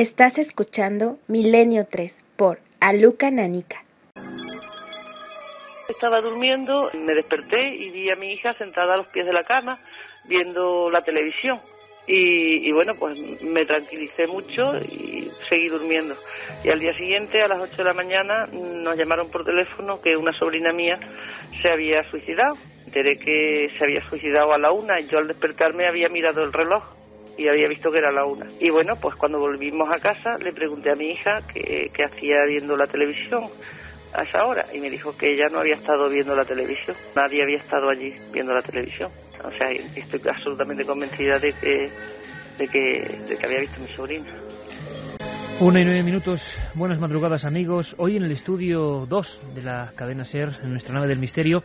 Estás escuchando Milenio 3 por Aluka Nanica. Estaba durmiendo, me desperté y vi a mi hija sentada a los pies de la cama viendo la televisión. Y bueno, pues me tranquilicé mucho y seguí durmiendo. Y al día siguiente, a las 8 de la mañana, nos llamaron por teléfono que una sobrina mía se había suicidado. Enteré que se había suicidado a la 1 y yo al despertarme había mirado el reloj y había visto que era la 1. Y bueno, pues cuando volvimos a casa le pregunté a mi hija qué hacía viendo la televisión a esa hora y me dijo que ella no había estado viendo la televisión, nadie había estado allí viendo la televisión. O sea, estoy absolutamente convencida de que había visto a mi sobrina. 1:09. Buenas madrugadas, amigos. Hoy en el estudio 2 de la cadena SER, en nuestra nave del misterio,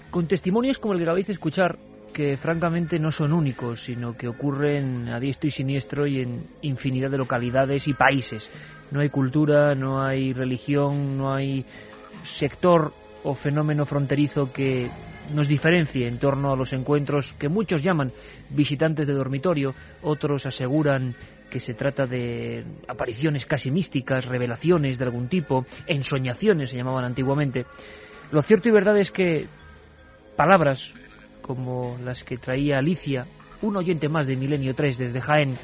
con testimonios como el que acabáis de escuchar, que francamente no son únicos, sino que ocurren a diestro y siniestro y en infinidad de localidades y países. No hay cultura, no hay religión, no hay sector o fenómeno fronterizo que nos diferencie en torno a los encuentros que muchos llaman visitantes de dormitorio, otros aseguran que se trata de apariciones casi místicas, revelaciones de algún tipo, ensoñaciones se llamaban antiguamente. Lo cierto y verdad es que palabras como las que traía Alicia, un oyente más de Milenio 3 desde Jaén,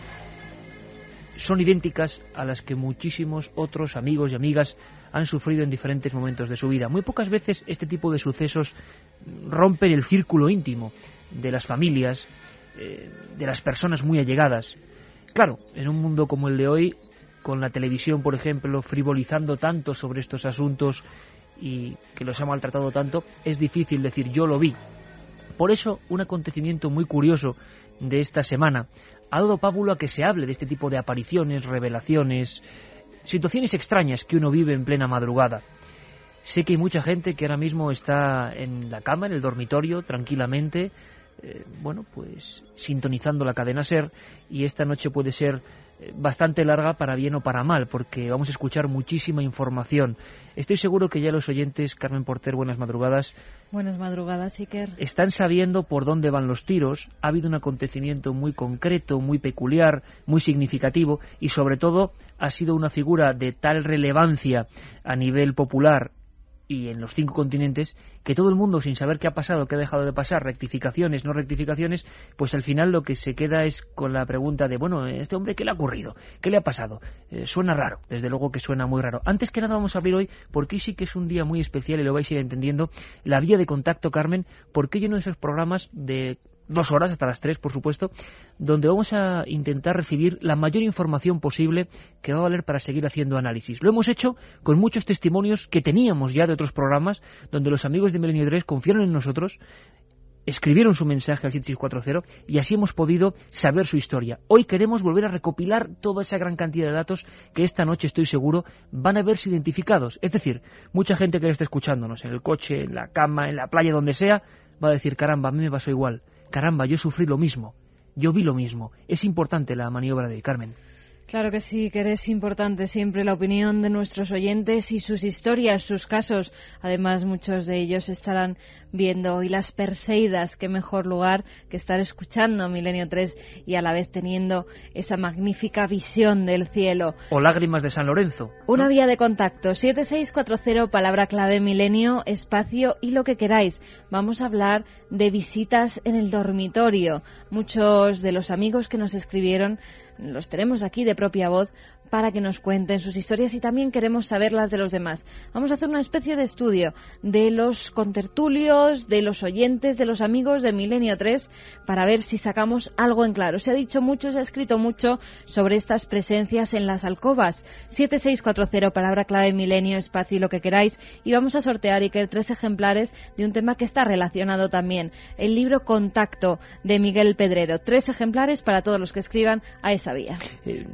son idénticas a las que muchísimos otros amigos y amigas han sufrido en diferentes momentos de su vida. Muy pocas veces este tipo de sucesos rompen el círculo íntimo de las familias, de las personas muy allegadas. Claro, en un mundo como el de hoy, con la televisión, por ejemplo, frivolizando tanto sobre estos asuntos y que los ha maltratado tanto, es difícil decir yo lo vi. Por eso, un acontecimiento muy curioso de esta semana ha dado pábulo a que se hable de este tipo de apariciones, revelaciones, situaciones extrañas que uno vive en plena madrugada. Sé que hay mucha gente que ahora mismo está en la cama, en el dormitorio, tranquilamente, pues sintonizando la cadena SER, y esta noche puede ser bastante larga para bien o para mal, porque vamos a escuchar muchísima información. Estoy seguro que ya los oyentes, Carmen Porter, buenas madrugadas. Buenas madrugadas, Iker. Están sabiendo por dónde van los tiros. Ha habido un acontecimiento muy concreto, muy peculiar, muy significativo, y sobre todo ha sido una figura de tal relevancia a nivel popular y en los 5 continentes, que todo el mundo, sin saber qué ha pasado, qué ha dejado de pasar, rectificaciones, no rectificaciones, pues al final lo que se queda es con la pregunta de, bueno, ¿este hombre qué le ha ocurrido? ¿Qué le ha pasado? Suena raro, desde luego que suena muy raro. Antes que nada vamos a abrir hoy, porque hoy sí que es un día muy especial y lo vais a ir entendiendo, la vía de contacto, Carmen, porque hay uno de esos programas de 2 horas, hasta las 3, por supuesto, donde vamos a intentar recibir la mayor información posible que va a valer para seguir haciendo análisis. Lo hemos hecho con muchos testimonios que teníamos ya de otros programas, donde los amigos de Milenio 3 confiaron en nosotros, escribieron su mensaje al 7640 y así hemos podido saber su historia. Hoy queremos volver a recopilar toda esa gran cantidad de datos que esta noche, estoy seguro, van a verse identificados. Es decir, mucha gente que está escuchándonos en el coche, en la cama, en la playa, donde sea, va a decir, caramba, a mí me pasó igual. Caramba, yo sufrí lo mismo, yo vi lo mismo. Es importante la maniobra de Carmen. Claro que sí, que es importante siempre la opinión de nuestros oyentes y sus historias, sus casos. Además, muchos de ellos estarán viendo hoy las Perseidas. Qué mejor lugar que estar escuchando Milenio 3 y a la vez teniendo esa magnífica visión del cielo. O Lágrimas de San Lorenzo, ¿no? Una vía de contacto, 7640, palabra clave Milenio, espacio y lo que queráis. Vamos a hablar de visitas en el dormitorio. Muchos de los amigos que nos escribieron los tenemos aquí de propia voz para que nos cuenten sus historias y también queremos saber las de los demás. Vamos a hacer una especie de estudio de los contertulios, de los oyentes, de los amigos de Milenio 3 para ver si sacamos algo en claro. Se ha dicho mucho, se ha escrito mucho sobre estas presencias en las alcobas. 7640, palabra clave Milenio, espacio y lo que queráis, y vamos a sortear, Iker, 3 ejemplares de un tema que está relacionado también, el libro Contacto de Miguel Pedrero. 3 ejemplares para todos los que escriban a esa vía.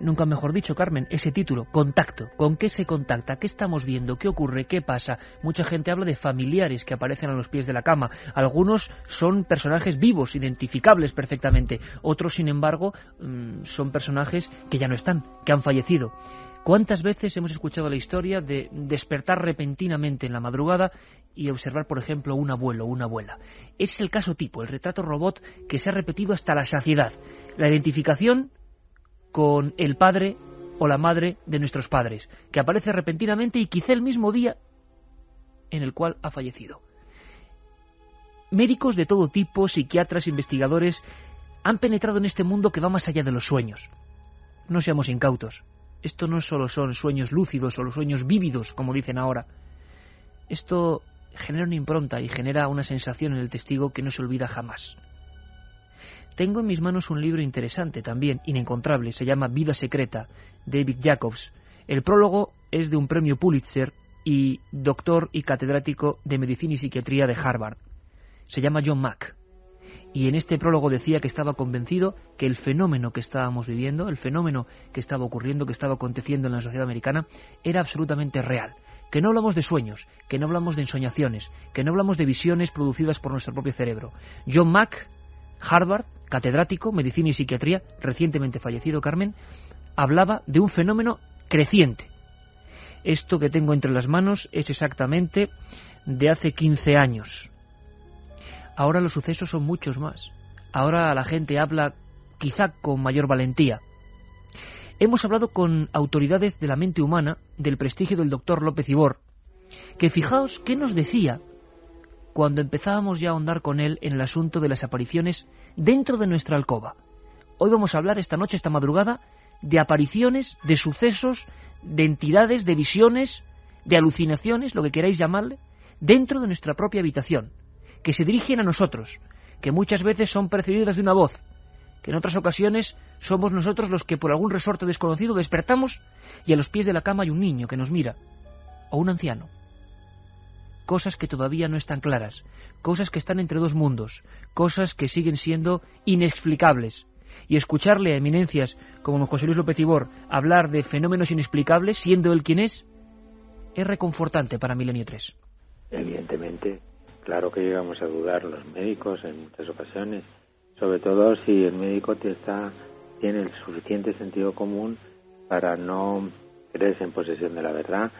Nunca mejor dicho, Carmen, ese título, Contacto. ¿Con qué se contacta? ¿Qué estamos viendo? ¿Qué ocurre? ¿Qué pasa? Mucha gente habla de familiares que aparecen a los pies de la cama. Algunos son personajes vivos, identificables perfectamente. Otros, sin embargo, son personajes que ya no están, que han fallecido. ¿Cuántas veces hemos escuchado la historia de despertar repentinamente en la madrugada y observar, por ejemplo, un abuelo o una abuela? Es el caso tipo, el retrato robot que se ha repetido hasta la saciedad. La identificación con el padre o la madre de nuestros padres, que aparece repentinamente y quizá el mismo día en el cual ha fallecido. Médicos de todo tipo, psiquiatras, investigadores, han penetrado en este mundo que va más allá de los sueños. No seamos incautos. Esto no solo son sueños lúcidos o los sueños vívidos, como dicen ahora. Esto genera una impronta y genera una sensación en el testigo que no se olvida jamás. Tengo en mis manos un libro interesante también, inencontrable, se llama Vida Secreta, David Jacobs. El prólogo es de un premio Pulitzer y doctor y catedrático de Medicina y Psiquiatría de Harvard. Se llama John Mack. Y en este prólogo decía que estaba convencido que el fenómeno que estábamos viviendo, el fenómeno que estaba ocurriendo, que estaba aconteciendo en la sociedad americana, era absolutamente real. Que no hablamos de sueños, que no hablamos de ensoñaciones, que no hablamos de visiones producidas por nuestro propio cerebro. John Mack, Harvard, catedrático, medicina y psiquiatría, recientemente fallecido, Carmen, hablaba de un fenómeno creciente. Esto que tengo entre las manos es exactamente de hace 15 años. Ahora los sucesos son muchos más. Ahora la gente habla quizá con mayor valentía. Hemos hablado con autoridades de la mente humana, del prestigio del doctor López Ibor, que fijaos qué nos decía cuando empezábamos ya a ahondar con él en el asunto de las apariciones dentro de nuestra alcoba. Hoy vamos a hablar esta noche, esta madrugada, de apariciones, de sucesos, de entidades, de visiones, de alucinaciones, lo que queráis llamarle, dentro de nuestra propia habitación, que se dirigen a nosotros, que muchas veces son precedidas de una voz, que en otras ocasiones somos nosotros los que por algún resorte desconocido despertamos y a los pies de la cama hay un niño que nos mira, o un anciano. Cosas que todavía no están claras, cosas que están entre dos mundos, cosas que siguen siendo inexplicables. Y escucharle a eminencias como don José Luis López Ibor hablar de fenómenos inexplicables, siendo él quien es reconfortante para Milenio 3. Evidentemente, claro que llegamos a dudar los médicos en muchas ocasiones, sobre todo si el médico tiene el suficiente sentido común para no creerse en posesión de la verdad.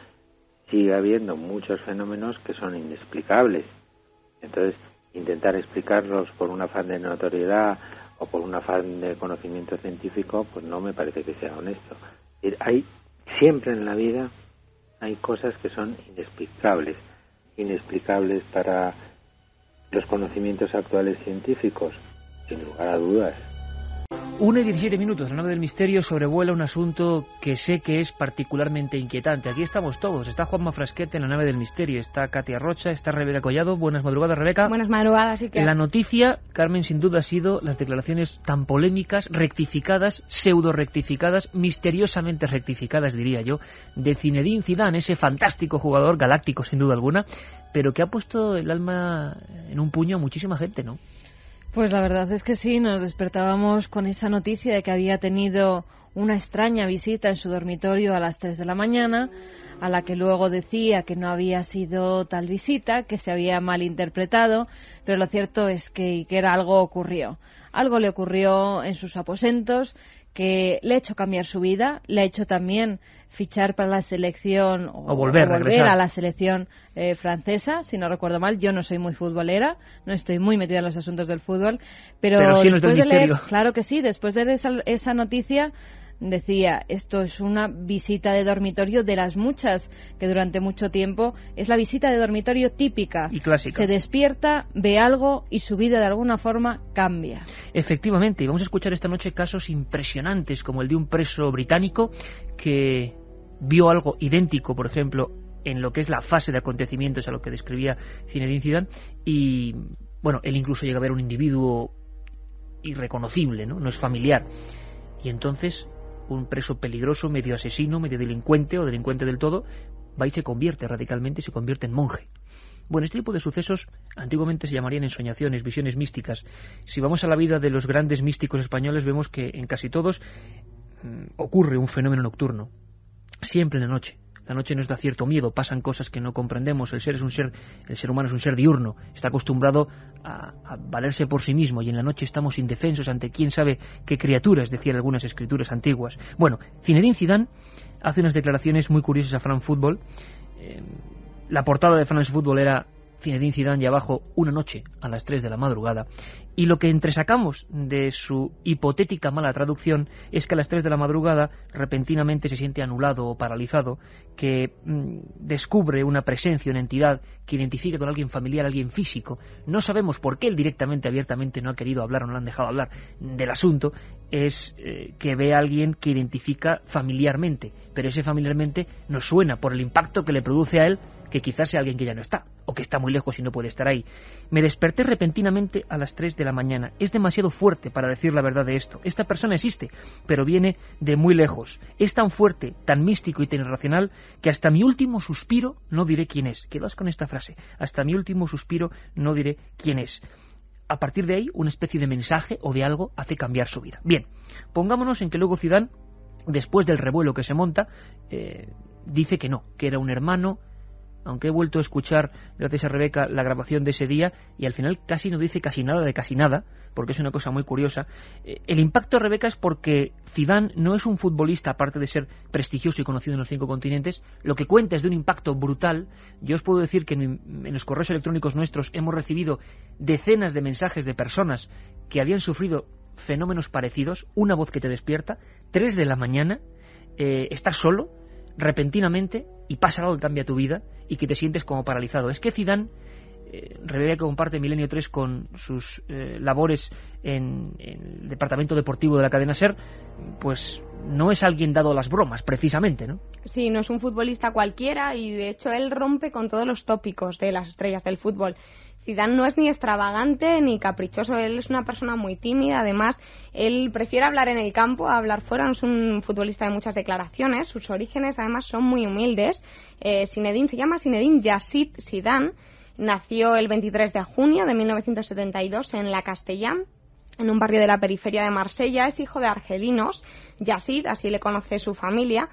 Sigue habiendo muchos fenómenos que son inexplicables. Entonces, intentar explicarlos por un afán de notoriedad o por un afán de conocimiento científico, pues no me parece que sea honesto. Siempre en la vida hay cosas que son inexplicables para los conocimientos actuales científicos, sin lugar a dudas. 1:17, la nave del misterio sobrevuela un asunto que sé que es particularmente inquietante. Aquí estamos todos, está Juanma Frasquet en la nave del misterio, está Katia Rocha, está Rebeca Collado. Buenas madrugadas, Rebeca. Buenas madrugadas, sí que... La noticia, Carmen, sin duda ha sido las declaraciones tan polémicas, rectificadas, pseudo-rectificadas, misteriosamente rectificadas, diría yo, de Zinedine Zidane, ese fantástico jugador, galáctico sin duda alguna, pero que ha puesto el alma en un puño a muchísima gente, ¿no? Pues la verdad es que sí, nos despertábamos con esa noticia de que había tenido una extraña visita en su dormitorio a las 3 de la mañana, a la que luego decía que no había sido tal visita, que se había malinterpretado, pero lo cierto es que algo ocurrió. Algo le ocurrió en sus aposentos que le ha hecho cambiar su vida, le ha hecho también fichar para la selección o volver a la selección francesa, si no recuerdo mal. Yo no soy muy futbolera, no estoy muy metida en los asuntos del fútbol, pero sí después de leer, claro que sí, después de leer esa noticia, decía, esto es una visita de dormitorio de las muchas que durante mucho tiempo es la visita de dormitorio típica y clásica. Se despierta, ve algo y su vida de alguna forma cambia. Efectivamente, y vamos a escuchar esta noche casos impresionantes como el de un preso británico que vio algo idéntico, por ejemplo, en lo que es la fase de acontecimientos a lo que describía Zinedine Zidane, y bueno, él incluso llega a ver un individuo irreconocible, no es familiar, y entonces un preso peligroso, medio asesino, medio delincuente o delincuente del todo, va y se convierte radicalmente, se convierte en monje. Bueno, este tipo de sucesos antiguamente se llamarían ensoñaciones, visiones místicas. Si vamos a la vida de los grandes místicos españoles, vemos que en casi todos ocurre un fenómeno nocturno, siempre en la noche. La noche nos da cierto miedo, pasan cosas que no comprendemos. El ser humano es un ser diurno, está acostumbrado a valerse por sí mismo, y en la noche estamos indefensos ante quién sabe qué criaturas, decían algunas escrituras antiguas. Bueno, Zinedine Zidane hace unas declaraciones muy curiosas a France Football. La portada de France Football era Zinedine Zidane ya abajo una noche a las 3 de la madrugada, y lo que entresacamos de su hipotética mala traducción es que a las 3 de la madrugada repentinamente se siente anulado o paralizado, que descubre una presencia, una entidad que identifica con alguien familiar, alguien físico. No sabemos por qué él directamente, abiertamente no ha querido hablar o no le han dejado hablar del asunto. Es que ve a alguien que identifica familiarmente, pero ese familiarmente nos suena por el impacto que le produce a él, que quizás sea alguien que ya no está, o que está muy lejos y no puede estar ahí. Me desperté repentinamente a las 3 de la mañana. Es demasiado fuerte para decir la verdad de esto. Esta persona existe, pero viene de muy lejos. Es tan fuerte, tan místico y tan irracional, que hasta mi último suspiro no diré quién es. Quedaos con esta frase. Hasta mi último suspiro no diré quién es. A partir de ahí, una especie de mensaje o de algo hace cambiar su vida. Bien, pongámonos en que luego Zidane, después del revuelo que se monta, dice que no, que era un hermano, aunque he vuelto a escuchar, gracias a Rebeca, la grabación de ese día, y al final casi no dice casi nada de casi nada, porque es una cosa muy curiosa. El impacto, Rebeca, es porque Zidane no es un futbolista, aparte de ser prestigioso y conocido en los 5 continentes, lo que cuenta es de un impacto brutal. Yo os puedo decir que en los correos electrónicos nuestros hemos recibido decenas de mensajes de personas que habían sufrido fenómenos parecidos, una voz que te despierta, 3 de la mañana, estás solo, repentinamente, y pasa algo que cambia tu vida y que te sientes como paralizado. Es que Zidane, Rebeca, que comparte Milenio 3 con sus labores en el departamento deportivo de la cadena SER, pues no es alguien dado a las bromas, precisamente, ¿no? Sí, no es un futbolista cualquiera, y de hecho él rompe con todos los tópicos de las estrellas del fútbol. Zidane no es ni extravagante ni caprichoso, él es una persona muy tímida. Además, él prefiere hablar en el campo a hablar fuera, no es un futbolista de muchas declaraciones. Sus orígenes además son muy humildes. Zinedine se llama Zinedine Yazid Zidane, nació el 23 de junio de 1972 en La Castellane, en un barrio de la periferia de Marsella. Es hijo de argelinos, Yazid, así le conoce su familia.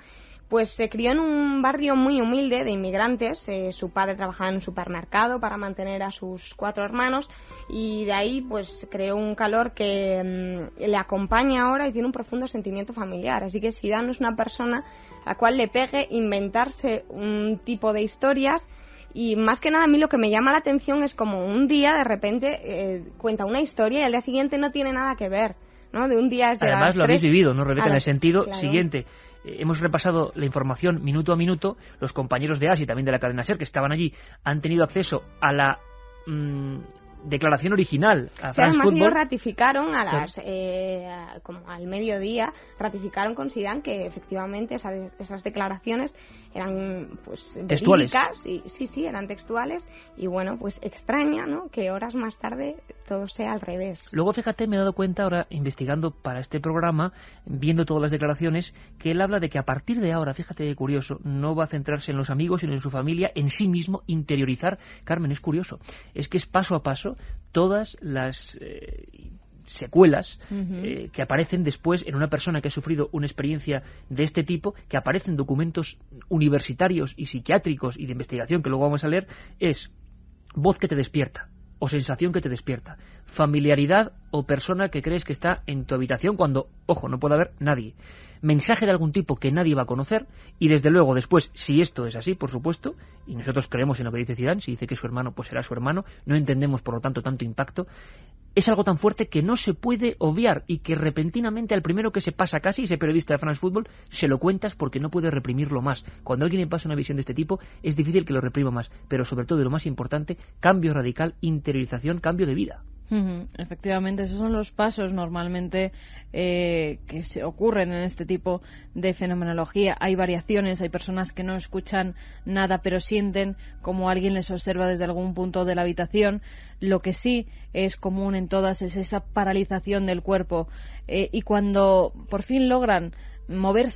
Pues se crió en un barrio muy humilde de inmigrantes. Su padre trabajaba en un supermercado para mantener a sus 4 hermanos, y de ahí pues creó un calor que le acompaña ahora y tiene un profundo sentimiento familiar. Así que Zidane no es una persona a la cual le pegue inventarse un tipo de historias. Y más que nada, a mí lo que me llama la atención es como un día de repente cuenta una historia y al día siguiente no tiene nada que ver, ¿no? De un día es de Además las lo 3 habéis vivido, ¿no, Rebeca? En el sentido claro. siguiente. Hemos repasado la información minuto a minuto. Los compañeros de AS y también de la cadena SER que estaban allí han tenido acceso a la declaración original a France además Football. ellos ratificaron como al mediodía, ratificaron con Zidane que efectivamente esas declaraciones eran pues textuales. verídicas, y sí, eran textuales, y bueno, pues extraña, ¿no?, que horas más tarde todo sea al revés. Luego, fíjate, me he dado cuenta ahora, investigando para este programa, viendo todas las declaraciones, que él habla de que a partir de ahora, fíjate qué curioso, no va a centrarse en los amigos, sino en su familia, en sí mismo, interiorizar. Carmen, es curioso, es que es paso a paso todas las secuelas que aparecen después en una persona que ha sufrido una experiencia de este tipo, que aparecen documentos universitarios y psiquiátricos y de investigación que luego vamos a leer. Es voz que te despierta o sensación que te despierta, familiaridad o persona que crees que está en tu habitación cuando, ojo, no puede haber nadie, mensaje de algún tipo que nadie va a conocer, y desde luego después, si esto es así, por supuesto, y nosotros creemos en lo que dice Zidane, si dice que es su hermano, pues será su hermano, no entendemos por lo tanto tanto impacto, es algo tan fuerte que no se puede obviar, y que repentinamente al primero que se pasa casi, ese periodista de France Football, se lo cuentas porque no puede reprimirlo más. Cuando alguien le pasa una visión de este tipo, es difícil que lo reprima más, pero sobre todo, y lo más importante, cambio radical, interiorización, cambio de vida. Efectivamente, esos son los pasos normalmente que se ocurren en este tipo de fenomenología. Hay variaciones, hay personas que no escuchan nada pero sienten como alguien les observa desde algún punto de la habitación. Lo que sí es común en todas es esa paralización del cuerpo, y cuando por fin logran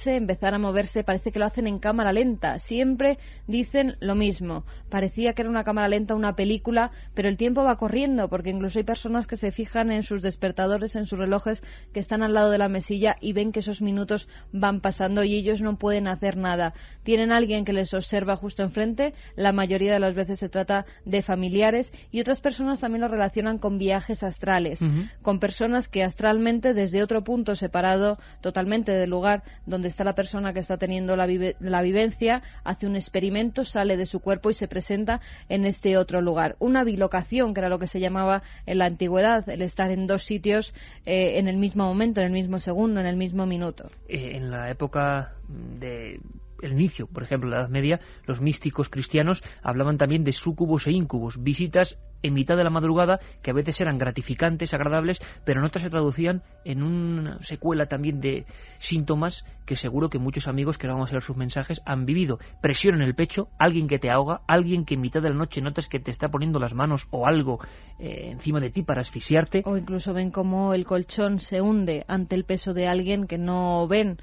empezar a moverse, parece que lo hacen en cámara lenta. Siempre dicen lo mismo. Parecía que era una cámara lenta, una película, pero el tiempo va corriendo, porque incluso hay personas que se fijan en sus despertadores, en sus relojes que están al lado de la mesilla, y ven que esos minutos van pasando y ellos no pueden hacer nada. Tienen a alguien que les observa justo enfrente. La mayoría de las veces se trata de familiares, y otras personas también lo relacionan con viajes astrales, con personas que astralmente, desde otro punto separado totalmente del lugar donde está la persona que está teniendo la vivencia, hace un experimento, sale de su cuerpo y se presenta en este otro lugar. Una bilocación, que era lo que se llamaba en la antigüedad, el estar en dos sitios en el mismo momento, en el mismo segundo, en el mismo minuto. En la época de el inicio, por ejemplo, la Edad Media, los místicos cristianos hablaban también de súcubos e íncubos, visitas en mitad de la madrugada que a veces eran gratificantes, agradables, pero en otras se traducían en una secuela también de síntomas que seguro que muchos amigos que vamos a leer sus mensajes han vivido. Presión en el pecho, alguien que te ahoga, alguien que en mitad de la noche notas que te está poniendo las manos o algo encima de ti para asfixiarte. O incluso ven cómo el colchón se hunde ante el peso de alguien que no ven.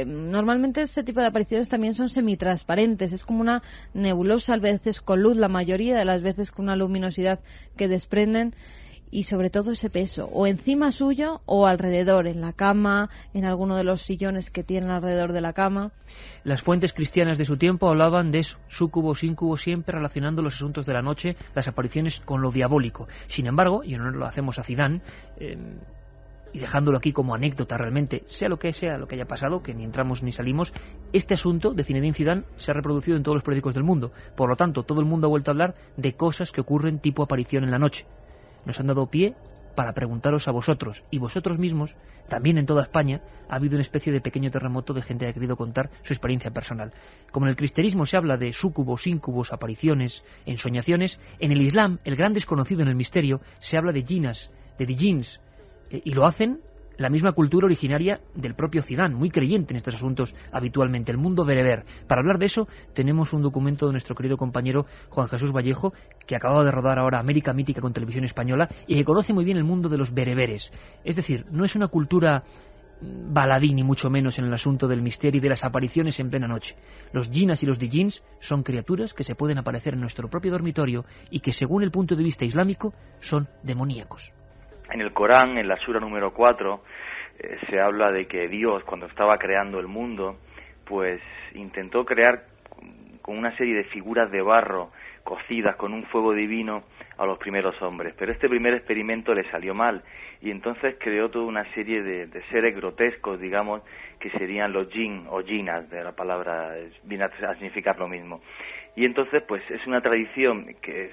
Normalmente este tipo de apariciones también son semitransparentes, es como una nebulosa, a veces con luz, la mayoría de las veces con una luminosidad que desprenden, y sobre todo ese peso, o encima suyo o alrededor, en la cama, en alguno de los sillones que tienen alrededor de la cama. Las fuentes cristianas de su tiempo hablaban de eso, súcubos, íncubos, siempre relacionando los asuntos de la noche, las apariciones con lo diabólico. Sin embargo, y no lo hacemos a Zidane, y dejándolo aquí como anécdota realmente, sea lo que haya pasado, que ni entramos ni salimos, este asunto de Zinedine Zidane se ha reproducido en todos los periódicos del mundo. Por lo tanto, todo el mundo ha vuelto a hablar de cosas que ocurren tipo aparición en la noche. Nos han dado pie para preguntaros a vosotros, y vosotros mismos, también en toda España, ha habido una especie de pequeño terremoto de gente que ha querido contar su experiencia personal. Como en el cristianismo se habla de súcubos, íncubos, apariciones, ensoñaciones, en el Islam, el gran desconocido en el misterio, se habla de jinnas, de djinns, y lo hacen la misma cultura originaria del propio Zidane, muy creyente en estos asuntos habitualmente, el mundo bereber. Para hablar de eso tenemos un documento de nuestro querido compañero Juan Jesús Vallejo, que acaba de rodar ahora América Mítica con Televisión Española y que conoce muy bien el mundo de los bereberes. Es decir, no es una cultura baladí ni mucho menos en el asunto del misterio y de las apariciones en plena noche. Los jinnas y los djinns son criaturas que se pueden aparecer en nuestro propio dormitorio y que, según el punto de vista islámico, son demoníacos. En el Corán, en la sura número 4, se habla de que Dios, cuando estaba creando el mundo, pues intentó crear con una serie de figuras de barro cocidas con un fuego divino a los primeros hombres. Pero este primer experimento le salió mal y entonces creó toda una serie de seres grotescos, digamos, que serían los jinn o jinnas, de la palabra viene a significar lo mismo. Y entonces, pues es una tradición que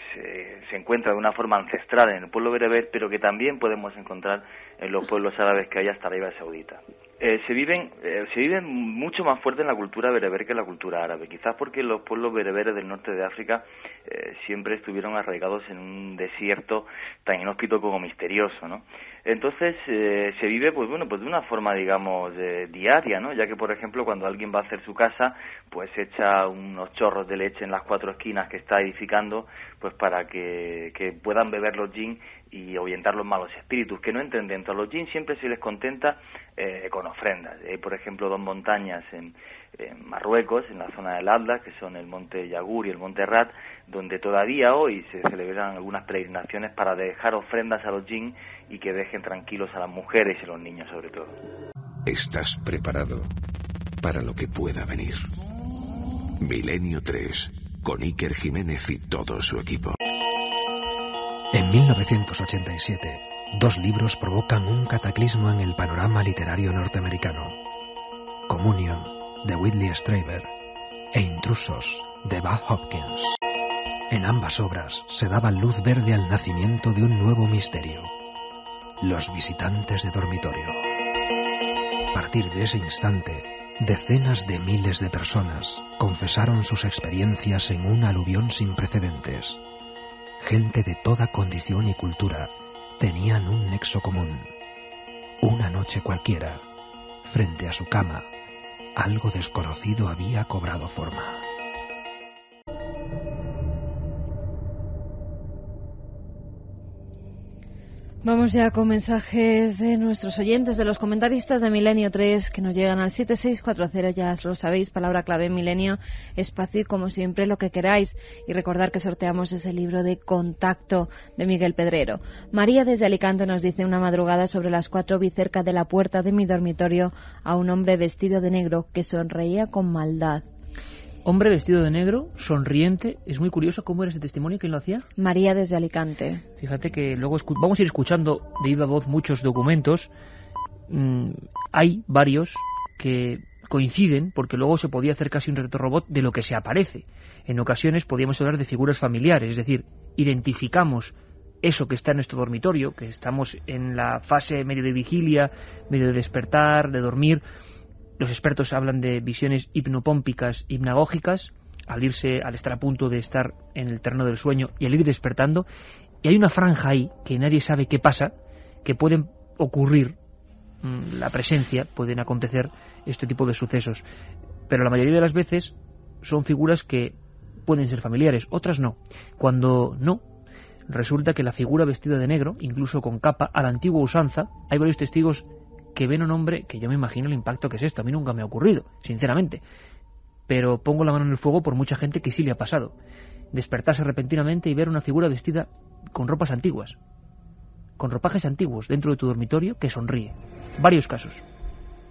se encuentra de una forma ancestral en el pueblo bereber, pero que también podemos encontrar en los pueblos árabes que hay hasta Arabia Saudita. Se viven mucho más fuerte en la cultura bereber que en la cultura árabe, quizás porque los pueblos bereberes del norte de África siempre estuvieron arraigados en un desierto tan inhóspito como misterioso, ¿no? Entonces se vive pues de una forma, digamos, diaria, ¿no? Ya que, por ejemplo, cuando alguien va a hacer su casa, pues echa unos chorros de leche en las 4 esquinas que está edificando, pues para que puedan beber los jinn y ahuyentar los malos espíritus, que no entren dentro. A los jinn siempre se les contenta con ofrendas. Hay, por ejemplo, 2 montañas en Marruecos, en la zona del Atlas, que son el monte Yagur y el monte Rat, donde todavía hoy se celebran algunas peregrinaciones para dejar ofrendas a los jinn y que dejen tranquilos a las mujeres y a los niños sobre todo. ¿Estás preparado para lo que pueda venir? Milenio 3, con Iker Jiménez y todo su equipo. En 1987, 2 libros provocan un cataclismo en el panorama literario norteamericano: Communion, de Whitley Strieber, e Intrusos, de Bud Hopkins. En ambas obras se daba luz verde al nacimiento de un nuevo misterio: los visitantes de dormitorio. A partir de ese instante, decenas de miles de personas confesaron sus experiencias en un aluvión sin precedentes. Gente de toda condición y cultura tenían un nexo común. Una noche cualquiera, frente a su cama, algo desconocido había cobrado forma. Vamos ya con mensajes de nuestros oyentes, de los comentaristas de Milenio 3, que nos llegan al 7640, ya lo sabéis, palabra clave Milenio, espacio y como siempre lo que queráis. Y recordar que sorteamos ese libro de Contacto de Miguel Pedrero. María desde Alicante nos dice: una madrugada sobre las 4 vi cerca de la puerta de mi dormitorio a un hombre vestido de negro que sonreía con maldad. Hombre vestido de negro, sonriente. Es muy curioso cómo era ese testimonio. ¿Quién lo hacía? María desde Alicante. Fíjate que luego vamos a ir escuchando de viva voz muchos documentos. Hay varios que coinciden, porque luego se podía hacer casi un retrato robot de lo que se aparece. En ocasiones podíamos hablar de figuras familiares, es decir, identificamos eso que está en nuestro dormitorio, que estamos en la fase medio de vigilia, medio de despertar, de dormir. Los expertos hablan de visiones hipnopómpicas, hipnagógicas, al estar a punto de estar en el terreno del sueño y al ir despertando. Y hay una franja ahí que nadie sabe qué pasa, que pueden ocurrir la presencia, pueden acontecer este tipo de sucesos. Pero la mayoría de las veces son figuras que pueden ser familiares, otras no. Cuando no, resulta que la figura vestida de negro, incluso con capa, a la antigua usanza, hay varios testigos que ven a un hombre que yo me imagino el impacto que es esto. A mí nunca me ha ocurrido, sinceramente. Pero pongo la mano en el fuego por mucha gente que sí le ha pasado. Despertarse repentinamente y ver una figura vestida con ropas antiguas, con ropajes antiguos dentro de tu dormitorio que sonríe. Varios casos.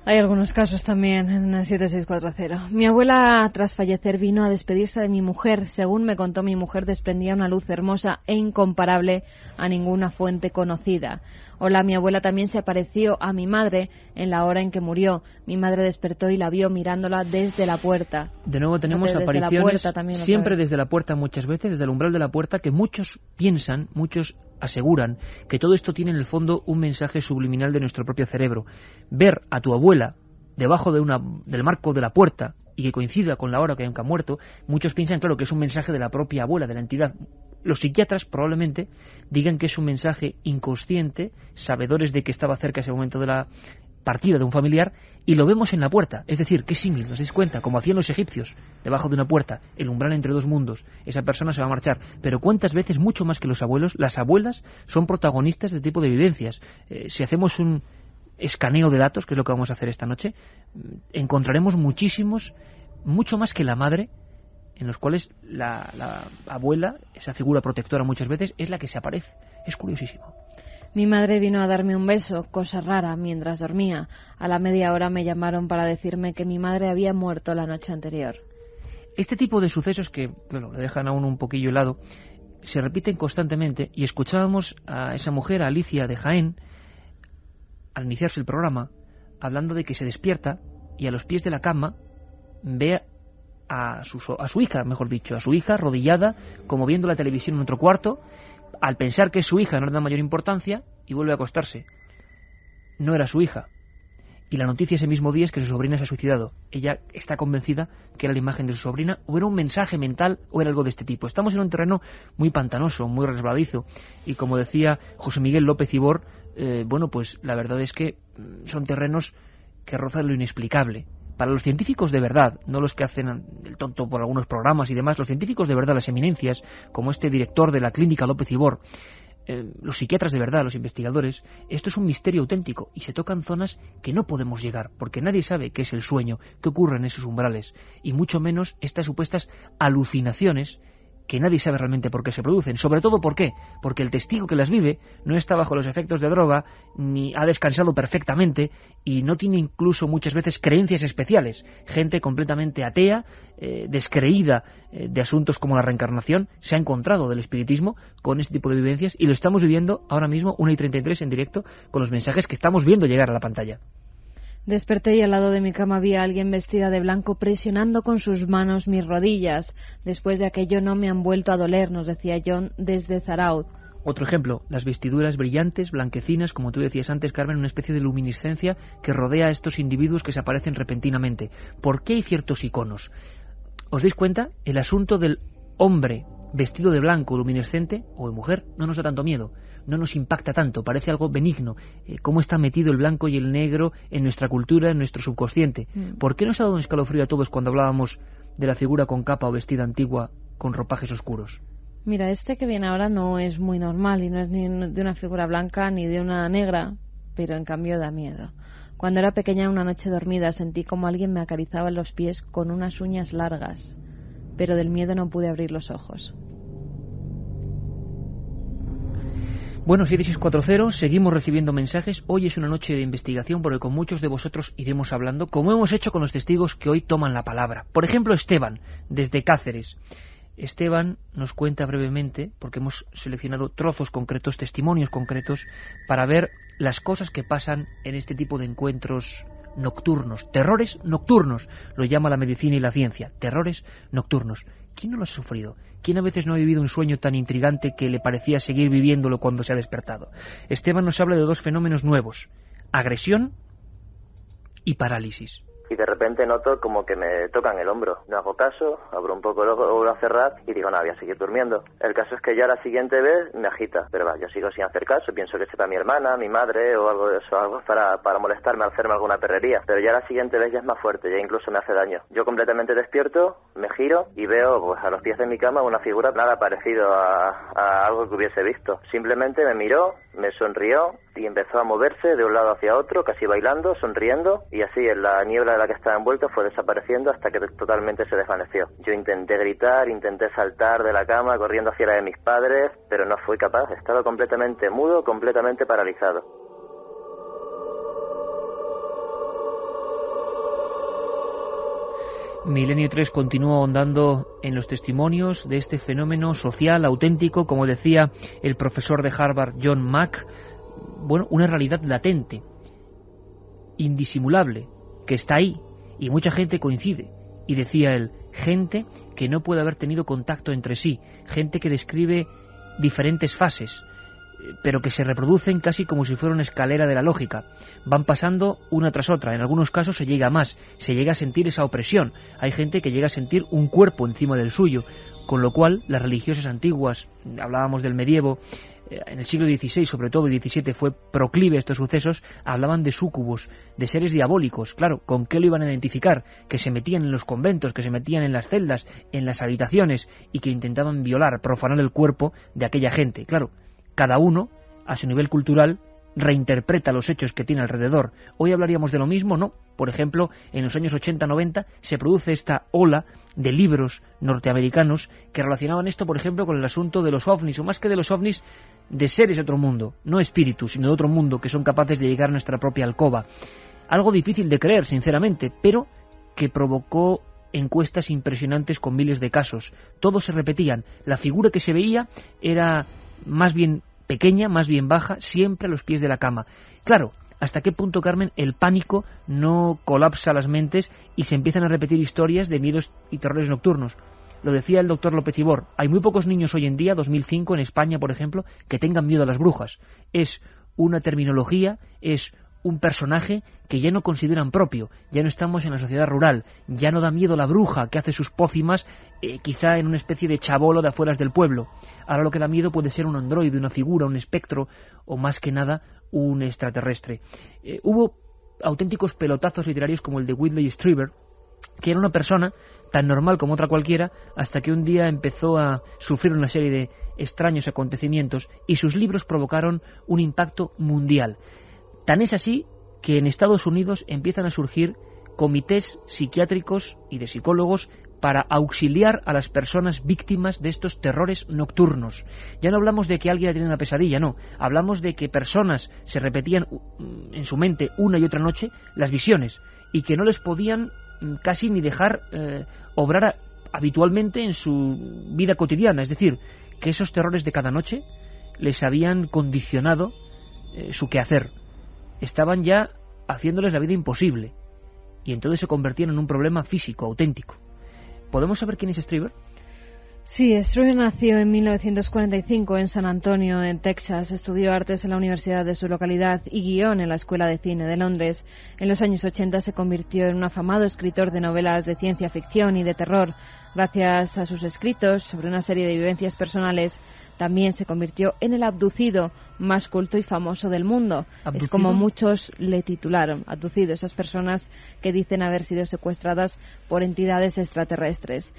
Hay algunos casos también en el 7640. Mi abuela, tras fallecer, vino a despedirse de mi mujer. Según me contó, mi mujer desprendía una luz hermosa e incomparable a ninguna fuente conocida. Hola, mi abuela también se apareció a mi madre en la hora en que murió. Mi madre despertó y la vio mirándola desde la puerta. De nuevo tenemos apariciones siempre desde la puerta, muchas veces, desde el umbral de la puerta, que muchos piensan, muchos aseguran que todo esto tiene en el fondo un mensaje subliminal de nuestro propio cerebro. Ver a tu abuela debajo del marco de la puerta y que coincida con la hora que ha muerto, muchos piensan, claro, que es un mensaje de la propia abuela, de la entidad. Los psiquiatras probablemente digan que es un mensaje inconsciente, sabedores de que estaba cerca ese momento de la partida de un familiar, y lo vemos en la puerta. Es decir, qué símil, ¿os dais cuenta? Como hacían los egipcios, debajo de una puerta, el umbral entre dos mundos, esa persona se va a marchar. Pero cuántas veces, mucho más que los abuelos, las abuelas son protagonistas de este tipo de vivencias. Si hacemos un escaneo de datos, que es lo que vamos a hacer esta noche, encontraremos muchísimos, mucho más que la madre, en los cuales la abuela, esa figura protectora muchas veces, es la que se aparece. Es curiosísimo. Mi madre vino a darme un beso, cosa rara, mientras dormía. A la media hora me llamaron para decirme que mi madre había muerto la noche anterior. Este tipo de sucesos que, bueno, le dejan a uno un poquillo helado, se repiten constantemente, y escuchábamos a esa mujer, a Alicia de Jaén, al iniciarse el programa, hablando de que se despierta y a los pies de la cama ve a su hija, mejor dicho, a su hija arrodillada, como viendo la televisión en otro cuarto. Al pensar que es su hija no le da mayor importancia y vuelve a acostarse. No era su hija. Y la noticia ese mismo día es que su sobrina se ha suicidado. Ella está convencida que era la imagen de su sobrina, o era un mensaje mental, o era algo de este tipo. Estamos en un terreno muy pantanoso, muy resbaladizo. Y como decía José Miguel López Ibor, bueno, pues la verdad es que son terrenos que rozan lo inexplicable. Para los científicos de verdad, no los que hacen el tonto por algunos programas y demás, los científicos de verdad, las eminencias, como este director de la clínica López Ibor, los psiquiatras de verdad, los investigadores, esto es un misterio auténtico y se tocan zonas que no podemos llegar, porque nadie sabe qué es el sueño, qué ocurre en esos umbrales, y mucho menos estas supuestas alucinaciones que nadie sabe realmente por qué se producen. Sobre todo, ¿por qué? Porque el testigo que las vive no está bajo los efectos de droga, ni ha descansado perfectamente, y no tiene incluso muchas veces creencias especiales. Gente completamente atea, descreída de asuntos como la reencarnación, se ha encontrado del espiritismo con este tipo de vivencias, y lo estamos viviendo ahora mismo, 1:33 en directo, con los mensajes que estamos viendo llegar a la pantalla. Desperté y al lado de mi cama había alguien vestida de blanco presionando con sus manos mis rodillas. Después de aquello no me han vuelto a doler, nos decía John desde Zarauz. Otro ejemplo, las vestiduras brillantes, blanquecinas, como tú decías antes, Carmen, una especie de luminiscencia que rodea a estos individuos que se aparecen repentinamente. ¿Por qué hay ciertos iconos? ¿Os dais cuenta? El asunto del hombre vestido de blanco, luminescente, o de mujer, no nos da tanto miedo. No nos impacta tanto, parece algo benigno. ¿Cómo está metido el blanco y el negro en nuestra cultura, en nuestro subconsciente? ¿Por qué nos ha dado un escalofrío a todos cuando hablábamos de la figura con capa o vestida antigua con ropajes oscuros? Mira, este que viene ahora no es muy normal y no es ni de una figura blanca ni de una negra, pero en cambio da miedo. Cuando era pequeña, una noche dormida, sentí como alguien me acariciaba los pies con unas uñas largas, pero del miedo no pude abrir los ojos. Bueno, 7640, seguimos recibiendo mensajes. Hoy es una noche de investigación porque con muchos de vosotros iremos hablando, como hemos hecho con los testigos que hoy toman la palabra. Por ejemplo, Esteban, desde Cáceres. Esteban nos cuenta brevemente, porque hemos seleccionado trozos concretos, testimonios concretos, para ver las cosas que pasan en este tipo de encuentros nocturnos, terrores nocturnos, lo llama la medicina y la ciencia, terrores nocturnos. ¿Quién no lo ha sufrido? ¿Quién a veces no ha vivido un sueño tan intrigante que le parecía seguir viviéndolo cuando se ha despertado? Esteban nos habla de dos fenómenos nuevos, agresión y parálisis. Y de repente noto como que me tocan el hombro. No hago caso, abro un poco el ojo, vuelvo a cerrar y digo, no, voy a seguir durmiendo. El caso es que ya la siguiente vez me agita. Pero va, yo sigo sin hacer caso, pienso que será mi hermana, mi madre o algo de eso, algo para molestarme, hacerme alguna perrería. Pero ya la siguiente vez ya es más fuerte, ya incluso me hace daño. Yo completamente despierto, me giro y veo pues a los pies de mi cama una figura nada parecido a algo que hubiese visto. Simplemente me miró, me sonrió y empezó a moverse de un lado hacia otro, casi bailando, sonriendo, y así en la niebla de la que estaba envuelto fue desapareciendo hasta que totalmente se desvaneció. Yo intenté gritar, intenté saltar de la cama, corriendo hacia la de mis padres, pero no fui capaz. Estaba completamente mudo, completamente paralizado. Milenio 3 continúa ahondando en los testimonios de este fenómeno social auténtico, como decía el profesor de Harvard, John Mack, bueno, una realidad latente, indisimulable, que está ahí, y mucha gente coincide. Y decía él, gente que no puede haber tenido contacto entre sí, gente que describe diferentes fases, pero que se reproducen casi como si fuera una escalera de la lógica. Van pasando una tras otra. En algunos casos se llega a más, se llega a sentir esa opresión. Hay gente que llega a sentir un cuerpo encima del suyo, con lo cual las religiosas antiguas, hablábamos del medievo, en el siglo XVI, sobre todo el XVII, fue proclive a estos sucesos, hablaban de súcubos, de seres diabólicos. Claro, ¿con qué lo iban a identificar? Que se metían en los conventos, que se metían en las celdas, en las habitaciones, y que intentaban violar, profanar el cuerpo de aquella gente. Claro, cada uno, a su nivel cultural, reinterpreta los hechos que tiene alrededor. Hoy hablaríamos de lo mismo, ¿no? Por ejemplo, en los años 80-90 se produce esta ola de libros norteamericanos que relacionaban esto, por ejemplo, con el asunto de los ovnis, o más que de los ovnis, de seres de otro mundo, no espíritus, sino de otro mundo, que son capaces de llegar a nuestra propia alcoba. Algo difícil de creer, sinceramente, pero que provocó encuestas impresionantes con miles de casos. Todos se repetían. La figura que se veía era más bien pequeña, más bien baja, siempre a los pies de la cama. Claro, ¿hasta qué punto, Carmen, el pánico no colapsa las mentes y se empiezan a repetir historias de miedos y terrores nocturnos? Lo decía el doctor López Ibor, hay muy pocos niños hoy en día, 2005 en España, por ejemplo, que tengan miedo a las brujas. Es una terminología, es un personaje que ya no consideran propio. Ya no estamos en la sociedad rural, ya no da miedo la bruja que hace sus pócimas quizá en una especie de chabolo de afueras del pueblo. Ahora lo que da miedo puede ser un androide, una figura, un espectro o más que nada un extraterrestre. Hubo auténticos pelotazos literarios como el de Whitley Strieber, que era una persona tan normal como otra cualquiera, hasta que un día empezó a sufrir una serie de extraños acontecimientos y sus libros provocaron un impacto mundial. Tan es así que en Estados Unidos empiezan a surgir comités psiquiátricos y de psicólogos para auxiliar a las personas víctimas de estos terrores nocturnos. Ya no hablamos de que alguien ha tenido una pesadilla, no. Hablamos de que personas se repetían en su mente una y otra noche las visiones y que no les podían casi ni dejar obrar habitualmente en su vida cotidiana. Es decir, que esos terrores de cada noche les habían condicionado su quehacer. Estaban ya haciéndoles la vida imposible y entonces se convertían en un problema físico, auténtico. ¿Podemos saber quién es Strieber? Sí, Strieber nació en 1945 en San Antonio, en Texas. Estudió artes en la universidad de su localidad y guión en la Escuela de Cine de Londres. En los años 80 se convirtió en un afamado escritor de novelas de ciencia ficción y de terror. Gracias a sus escritos sobre una serie de vivencias personales, también se convirtió en el abducido más culto y famoso del mundo. ¿Abducido? Es como muchos le titularon, abducido, esas personas que dicen haber sido secuestradas por entidades extraterrestres.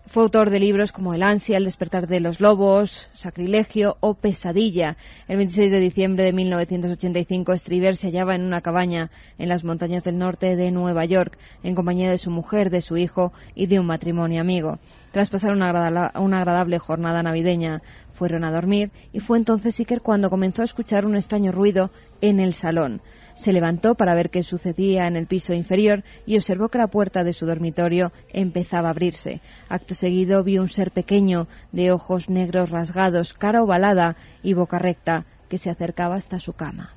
Fue autor de libros como El ansia, El despertar de los lobos, Sacrilegio o Pesadilla. El 26 de diciembre de 1985, Strieber se hallaba en una cabaña en las montañas del norte de Nueva York, en compañía de su mujer, de su hijo y de un matrimonio amigo. Tras pasar una agradable jornada navideña, fueron a dormir y fue entonces Iker cuando comenzó a escuchar un extraño ruido en el salón. Se levantó para ver qué sucedía en el piso inferior y observó que la puerta de su dormitorio empezaba a abrirse. Acto seguido vio un ser pequeño, de ojos negros rasgados, cara ovalada y boca recta, que se acercaba hasta su cama.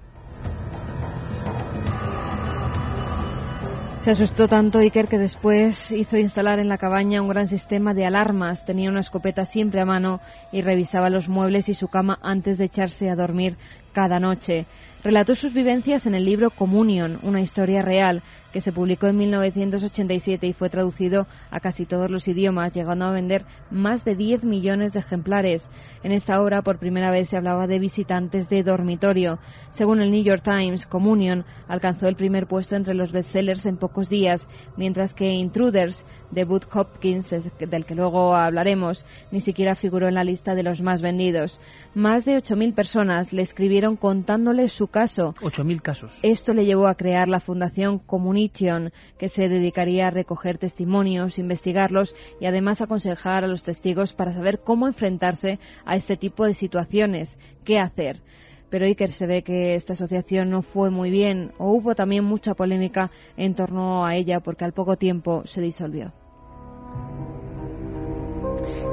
Se asustó tanto Iker que después hizo instalar en la cabaña un gran sistema de alarmas. Tenía una escopeta siempre a mano y revisaba los muebles y su cama antes de echarse a dormir cada noche. Relató sus vivencias en el libro Communion, una historia real, que se publicó en 1987 y fue traducido a casi todos los idiomas, llegando a vender más de 10 millones de ejemplares. En esta obra, por primera vez, se hablaba de visitantes de dormitorio. Según el New York Times, Communion alcanzó el primer puesto entre los bestsellers en pocos días, mientras que Intruders, de Bud Hopkins, del que luego hablaremos, ni siquiera figuró en la lista de los más vendidos. Más de 8.000 personas le escribieron contándole su caso. 8.000 casos. Esto le llevó a crear la Fundación Communition, que se dedicaría a recoger testimonios, investigarlos y además aconsejar a los testigos para saber cómo enfrentarse a este tipo de situaciones, qué hacer. Pero Iker, se ve que esta asociación no fue muy bien, o hubo también mucha polémica en torno a ella, porque al poco tiempo se disolvió.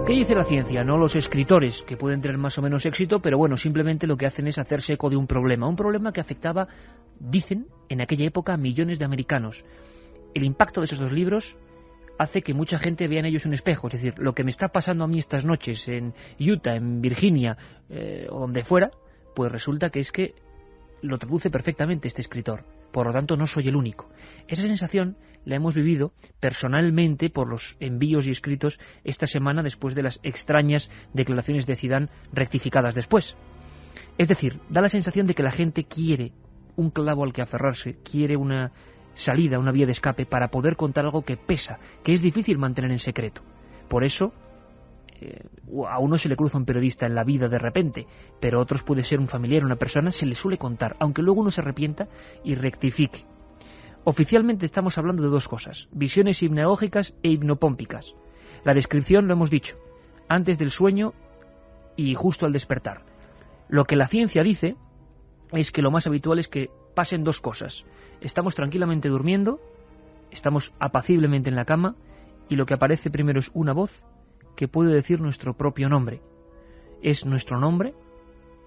¿Qué dice la ciencia? No los escritores, que pueden tener más o menos éxito, pero bueno, simplemente lo que hacen es hacerse eco de un problema que afectaba, dicen, en aquella época a millones de americanos. El impacto de esos dos libros hace que mucha gente vea en ellos un espejo, es decir, lo que me está pasando a mí estas noches en Utah, en Virginia, o donde fuera, pues resulta que es que lo traduce perfectamente este escritor. Por lo tanto, no soy el único. Esa sensación la hemos vivido personalmente por los envíos y escritos esta semana después de las extrañas declaraciones de Zidane rectificadas después. Es decir, da la sensación de que la gente quiere un clavo al que aferrarse, quiere una salida, una vía de escape para poder contar algo que pesa, que es difícil mantener en secreto. Por eso, a uno se le cruza un periodista en la vida de repente, pero a otros puede ser un familiar, una persona, se le suele contar, aunque luego uno se arrepienta y rectifique. Oficialmente estamos hablando de dos cosas: visiones hipnagógicas e hipnopómpicas. La descripción, lo hemos dicho, antes del sueño y justo al despertar. Lo que la ciencia dice es que lo más habitual es que pasen dos cosas: estamos tranquilamente durmiendo, estamos apaciblemente en la cama, y lo que aparece primero es una voz que puede decir nuestro propio nombre. Es nuestro nombre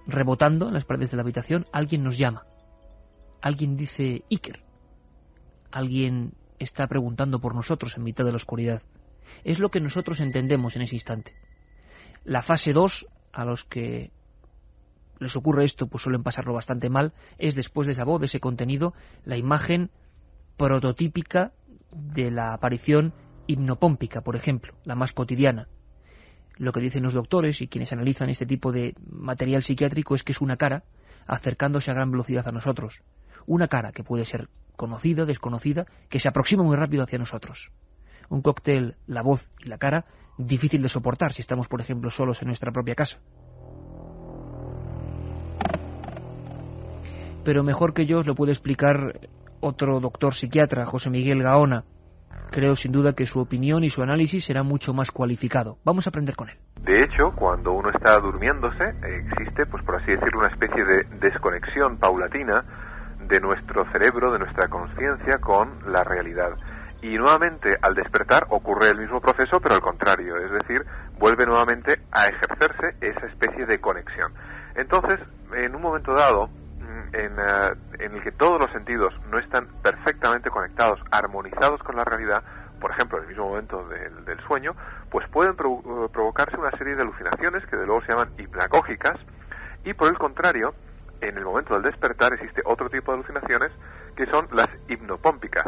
rebotando en las paredes de la habitación. Alguien nos llama, alguien dice Iker, alguien está preguntando por nosotros en mitad de la oscuridad. Es lo que nosotros entendemos en ese instante. La fase 2, a los que les ocurre esto, pues suelen pasarlo bastante mal, es después de esa voz, de ese contenido, la imagen prototípica de la aparición hipnopómpica, por ejemplo, la más cotidiana. Lo que dicen los doctores y quienes analizan este tipo de material psiquiátrico es que es una cara acercándose a gran velocidad a nosotros. Una cara que puede ser conocida, desconocida, que se aproxima muy rápido hacia nosotros. Un cóctel, la voz y la cara, difícil de soportar si estamos, por ejemplo, solos en nuestra propia casa. Pero mejor que yo os lo puede explicar otro doctor psiquiatra, José Miguel Gaona. Creo sin duda que su opinión y su análisis será mucho más cualificado. Vamos a aprender con él. De hecho, cuando uno está durmiéndose, existe, pues por así decirlo, una especie de desconexión paulatina de nuestro cerebro, de nuestra conciencia con la realidad. Y nuevamente, al despertar, ocurre el mismo proceso, pero al contrario, es decir, vuelve nuevamente a ejercerse esa especie de conexión. Entonces, en un momento dado, en el que todos los sentidos no están perfectamente conectados, armonizados con la realidad, por ejemplo, en el mismo momento del sueño, pues pueden provocarse una serie de alucinaciones que de luego se llaman hipnagógicas, y por el contrario, en el momento del despertar existe otro tipo de alucinaciones que son las hipnopómpicas,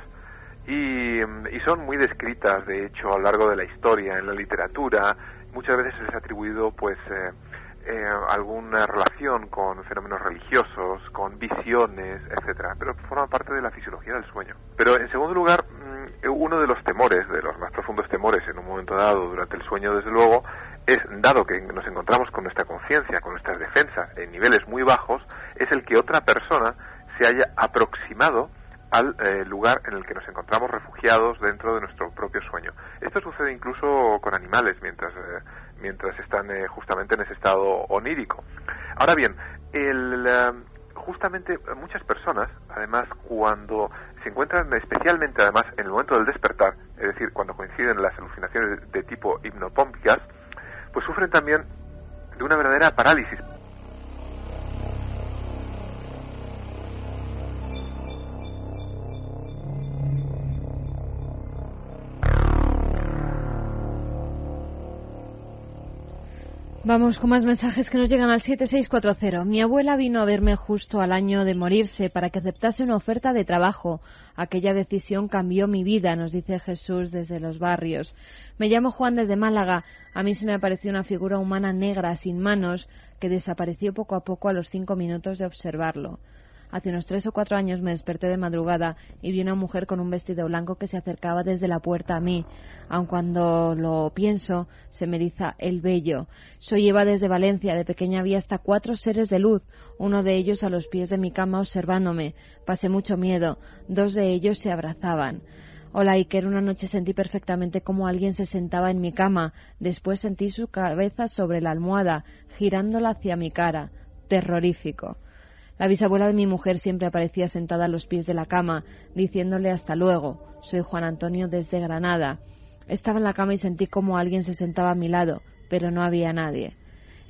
y son muy descritas, de hecho, a lo largo de la historia, en la literatura. Muchas veces se les ha atribuido, pues, alguna relación con fenómenos religiosos, con visiones, etcétera, pero forma parte de la fisiología del sueño. Pero en segundo lugar, uno de los temores, de los más profundos temores en un momento dado durante el sueño, desde luego, es, dado que nos encontramos con nuestra conciencia, con nuestras defensas en niveles muy bajos, es el que otra persona se haya aproximado al lugar en el que nos encontramos refugiados dentro de nuestro propio sueño. Esto sucede incluso con animales mientras están justamente en ese estado onírico. Ahora bien, justamente muchas personas, además, cuando se encuentran, especialmente además en el momento del despertar, es decir, cuando coinciden las alucinaciones de tipo hipnopómpicas, pues sufren también de una verdadera parálisis. Vamos con más mensajes que nos llegan al 7640. Mi abuela vino a verme justo al año de morirse para que aceptase una oferta de trabajo. Aquella decisión cambió mi vida, nos dice Jesús desde los Barrios. Me llamo Juan desde Málaga. A mí se me apareció una figura humana negra sin manos que desapareció poco a poco a los 5 minutos de observarlo. Hace unos 3 o 4 años me desperté de madrugada y vi una mujer con un vestido blanco que se acercaba desde la puerta a mí. Aun cuando lo pienso, se me eriza el vello. Soy Eva desde Valencia. De pequeña vi hasta 4 seres de luz, uno de ellos a los pies de mi cama observándome. Pasé mucho miedo. 2 de ellos se abrazaban. Hola Iker, una noche sentí perfectamente cómo alguien se sentaba en mi cama. Después sentí su cabeza sobre la almohada, girándola hacia mi cara. Terrorífico. La bisabuela de mi mujer siempre aparecía sentada a los pies de la cama, diciéndole hasta luego. Soy Juan Antonio desde Granada. Estaba en la cama y sentí como alguien se sentaba a mi lado, pero no había nadie.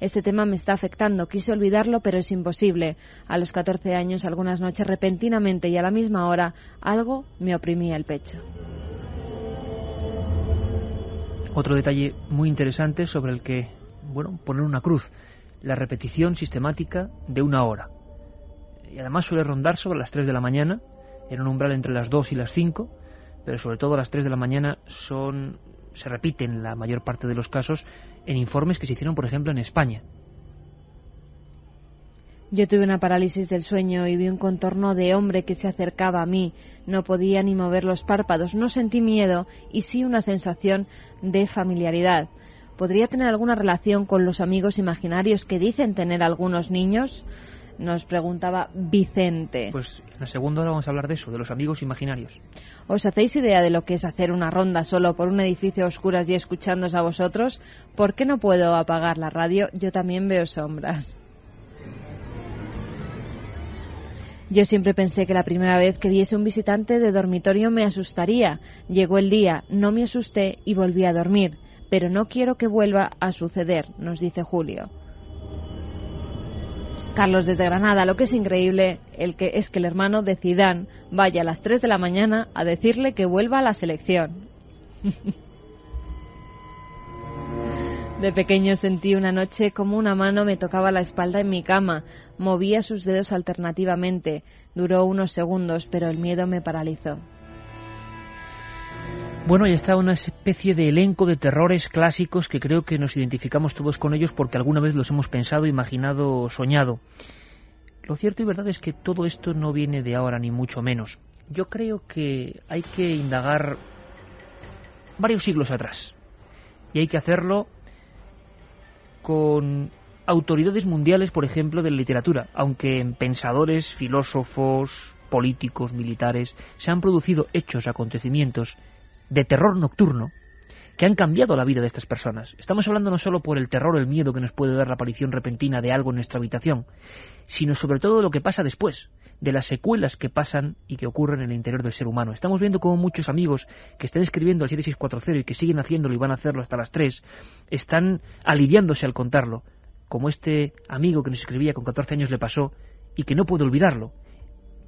Este tema me está afectando. Quise olvidarlo, pero es imposible. A los 14 años, algunas noches, repentinamente y a la misma hora, algo me oprimía el pecho. Otro detalle muy interesante sobre el que, poner una cruz. La repetición sistemática de 1 hora. Y además suele rondar sobre las 3 de la mañana, en un umbral entre las 2 y las 5, pero sobre todo a las 3 de la mañana se repiten la mayor parte de los casos en informes que se hicieron, por ejemplo, en España. Yo tuve una parálisis del sueño y vi un contorno de hombre que se acercaba a mí. No podía ni mover los párpados, no sentí miedo y sí una sensación de familiaridad. ¿Podría tener alguna relación con los amigos imaginarios que dicen tener algunos niños? Nos preguntaba Vicente. Pues en la segunda hora vamos a hablar de eso, de los amigos imaginarios. ¿Os hacéis idea de lo que es hacer una ronda solo por un edificio a oscuras y escuchándoos a vosotros? ¿Por qué no puedo apagar la radio? Yo también veo sombras. Yo siempre pensé que la primera vez que viese un visitante de dormitorio me asustaría. Llegó el día, no me asusté y volví a dormir. Pero no quiero que vuelva a suceder, nos dice Julio. Carlos desde Granada, lo que es increíble es que el hermano de Zidane vaya a las 3 de la mañana a decirle que vuelva a la selección. De pequeño sentí una noche como una mano me tocaba la espalda en mi cama. Movía sus dedos alternativamente. Duró unos segundos, pero el miedo me paralizó. Bueno, y está una especie de elenco de terrores clásicos que creo que nos identificamos todos con ellos porque alguna vez los hemos pensado, imaginado, soñado. Lo cierto y verdad es que todo esto no viene de ahora, ni mucho menos. Yo creo que hay que indagar varios siglos atrás. Y hay que hacerlo con autoridades mundiales, por ejemplo, de la literatura, aunque en pensadores, filósofos, políticos, militares, se han producido hechos, acontecimientos de terror nocturno que han cambiado la vida de estas personas. Estamos hablando no solo por el terror o el miedo que nos puede dar la aparición repentina de algo en nuestra habitación, sino sobre todo de lo que pasa después, de las secuelas que pasan y que ocurren en el interior del ser humano. Estamos viendo cómo muchos amigos que están escribiendo al 7640 y que siguen haciéndolo y van a hacerlo hasta las 3, están aliviándose al contarlo, como este amigo que nos escribía con 14 años le pasó y que no puede olvidarlo.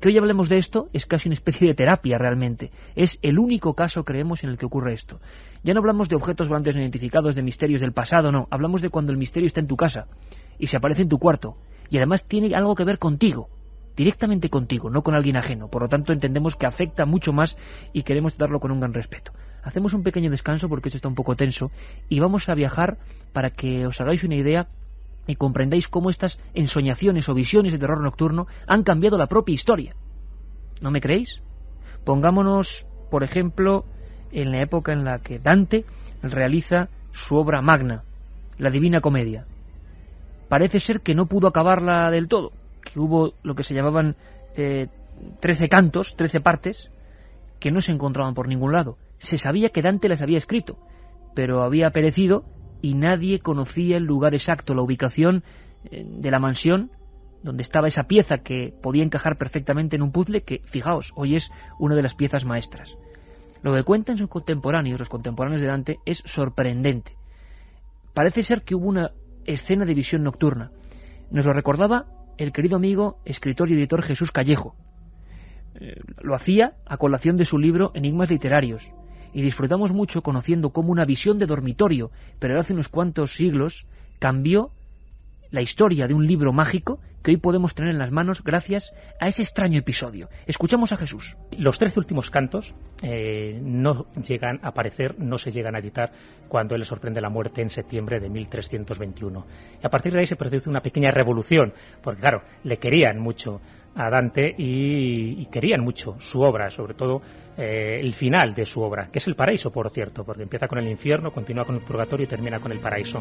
Que hoy hablemos de esto es casi una especie de terapia realmente. Es el único caso, creemos, en el que ocurre esto. Ya no hablamos de objetos volantes no identificados, de misterios del pasado, no. Hablamos de cuando el misterio está en tu casa y se aparece en tu cuarto. Y además tiene algo que ver contigo, directamente contigo, no con alguien ajeno. Por lo tanto, entendemos que afecta mucho más y queremos tratarlo con un gran respeto. Hacemos un pequeño descanso porque esto está un poco tenso y vamos a viajar para que os hagáis una idea y comprendáis cómo estas ensoñaciones o visiones de terror nocturno han cambiado la propia historia. ¿No me creéis? Pongámonos, por ejemplo, en la época en la que Dante realiza su obra magna, la Divina Comedia. Parece ser que no pudo acabarla del todo, que hubo lo que se llamaban 13 cantos, 13 partes, que no se encontraban por ningún lado. Se sabía que Dante las había escrito, pero había perecido y nadie conocía el lugar exacto, la ubicación de la mansión donde estaba esa pieza que podía encajar perfectamente en un puzzle que, fijaos, hoy es una de las piezas maestras. Lo que cuentan sus contemporáneos, los contemporáneos de Dante, es sorprendente. Parece ser que hubo una escena de visión nocturna. Nos lo recordaba el querido amigo, escritor y editor Jesús Callejo. Lo hacía a colación de su libro Enigmas literarios. Y disfrutamos mucho conociendo cómo una visión de dormitorio, pero de hace unos cuantos siglos, cambió la historia de un libro mágico que hoy podemos tener en las manos gracias a ese extraño episodio. Escuchamos a Jesús. Los 13 últimos cantos no llegan a aparecer, no se llegan a editar cuando él le sorprende la muerte en septiembre de 1321. Y a partir de ahí se produce una pequeña revolución, porque claro, le querían mucho a Dante y querían mucho su obra, sobre todo el final de su obra, que es el paraíso, por cierto, porque empieza con el infierno, continúa con el purgatorio y termina con el paraíso.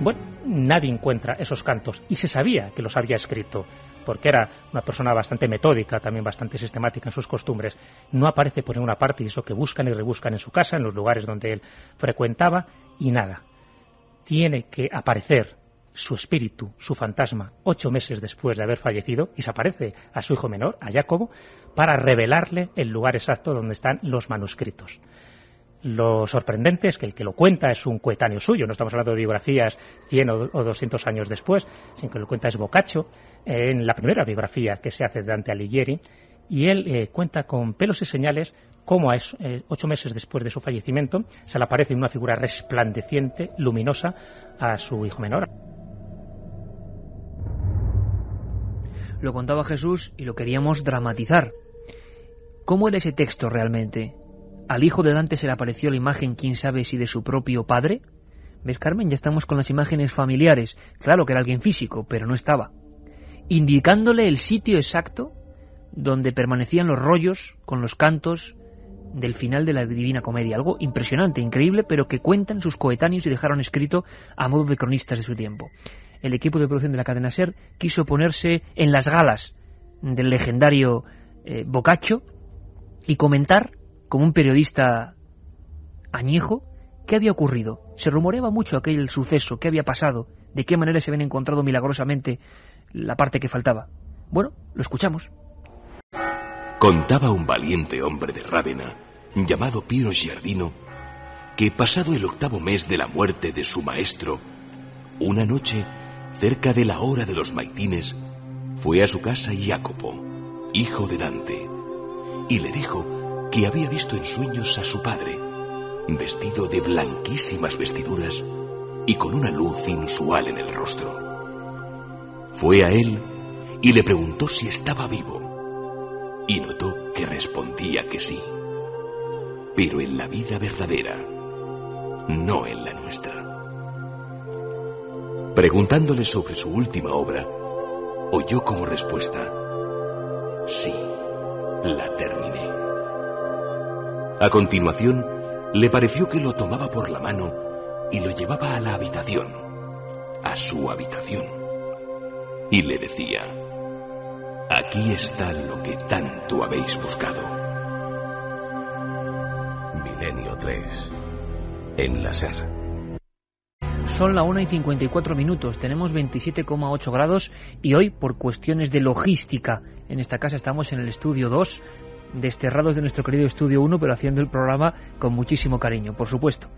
Bueno, nadie encuentra esos cantos y se sabía que los había escrito porque era una persona bastante metódica, también bastante sistemática en sus costumbres. No aparece por ninguna parte, y eso que buscan y rebuscan en su casa, en los lugares donde él frecuentaba, y nada. Tiene que aparecer su espíritu, su fantasma, 8 meses después de haber fallecido, y se aparece a su hijo menor, a Jacobo, para revelarle el lugar exacto donde están los manuscritos. Lo sorprendente es que el que lo cuenta es un coetáneo suyo, no estamos hablando de biografías 100 o 200 años después, sino que lo cuenta es Boccaccio, en la primera biografía que se hace de Dante Alighieri, y él cuenta con pelos y señales cómo 8 meses después de su fallecimiento se le aparece una figura resplandeciente, luminosa, a su hijo menor. Lo contaba Jesús y lo queríamos dramatizar. ¿Cómo era ese texto realmente? ¿Al hijo de Dante se le apareció la imagen, quién sabe si de su propio padre? ¿Ves, Carmen? Ya estamos con las imágenes familiares. Claro que era alguien físico, pero no estaba. Indicándole el sitio exacto donde permanecían los rollos con los cantos del final de la Divina Comedia. Algo impresionante, increíble, pero que cuentan sus coetáneos y dejaron escrito a modo de cronistas de su tiempo. El equipo de producción de la cadena SER quiso ponerse en las galas del legendario Boccaccio y comentar, como un periodista añejo, qué había ocurrido. Se rumoreaba mucho aquel suceso, qué había pasado, de qué manera se habían encontrado milagrosamente la parte que faltaba. Bueno, lo escuchamos. Contaba un valiente hombre de Rávena, llamado Piero Giardino, que pasado el 8º mes de la muerte de su maestro, una noche, cerca de la hora de los maitines, fue a su casa Jacopo, hijo de Dante, y le dijo que había visto en sueños a su padre, vestido de blanquísimas vestiduras y con una luz inusual en el rostro. Fue a él y le preguntó si estaba vivo, y notó que respondía que sí, pero en la vida verdadera, no en la nuestra. Preguntándole sobre su última obra, oyó como respuesta: sí, la terminé. A continuación, le pareció que lo tomaba por la mano y lo llevaba a la habitación, a su habitación, y le decía: aquí está lo que tanto habéis buscado. Milenio 3, en la SER. Son la 1:54, tenemos 27,8 grados y hoy, por cuestiones de logística, en esta casa estamos en el estudio 2, desterrados de nuestro querido estudio 1, pero haciendo el programa con muchísimo cariño, por supuesto.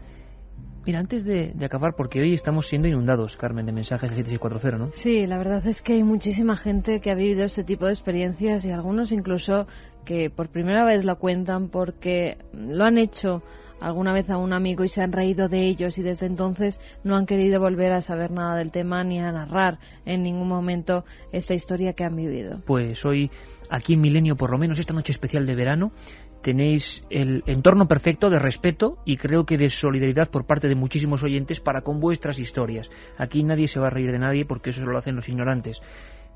Mira, antes de acabar, porque hoy estamos siendo inundados, Carmen, de mensajes de 7640, ¿no? Sí, la verdad es que hay muchísima gente que ha vivido este tipo de experiencias y algunos incluso que por primera vez lo cuentan porque lo han hecho alguna vez a un amigo y se han reído de ellos y desde entonces no han querido volver a saber nada del tema ni a narrar en ningún momento esta historia que han vivido. Pues hoy, aquí en Milenio, por lo menos esta noche especial de verano, tenéis el entorno perfecto de respeto y creo que de solidaridad por parte de muchísimos oyentes para con vuestras historias. Aquí nadie se va a reír de nadie porque eso solo lo hacen los ignorantes.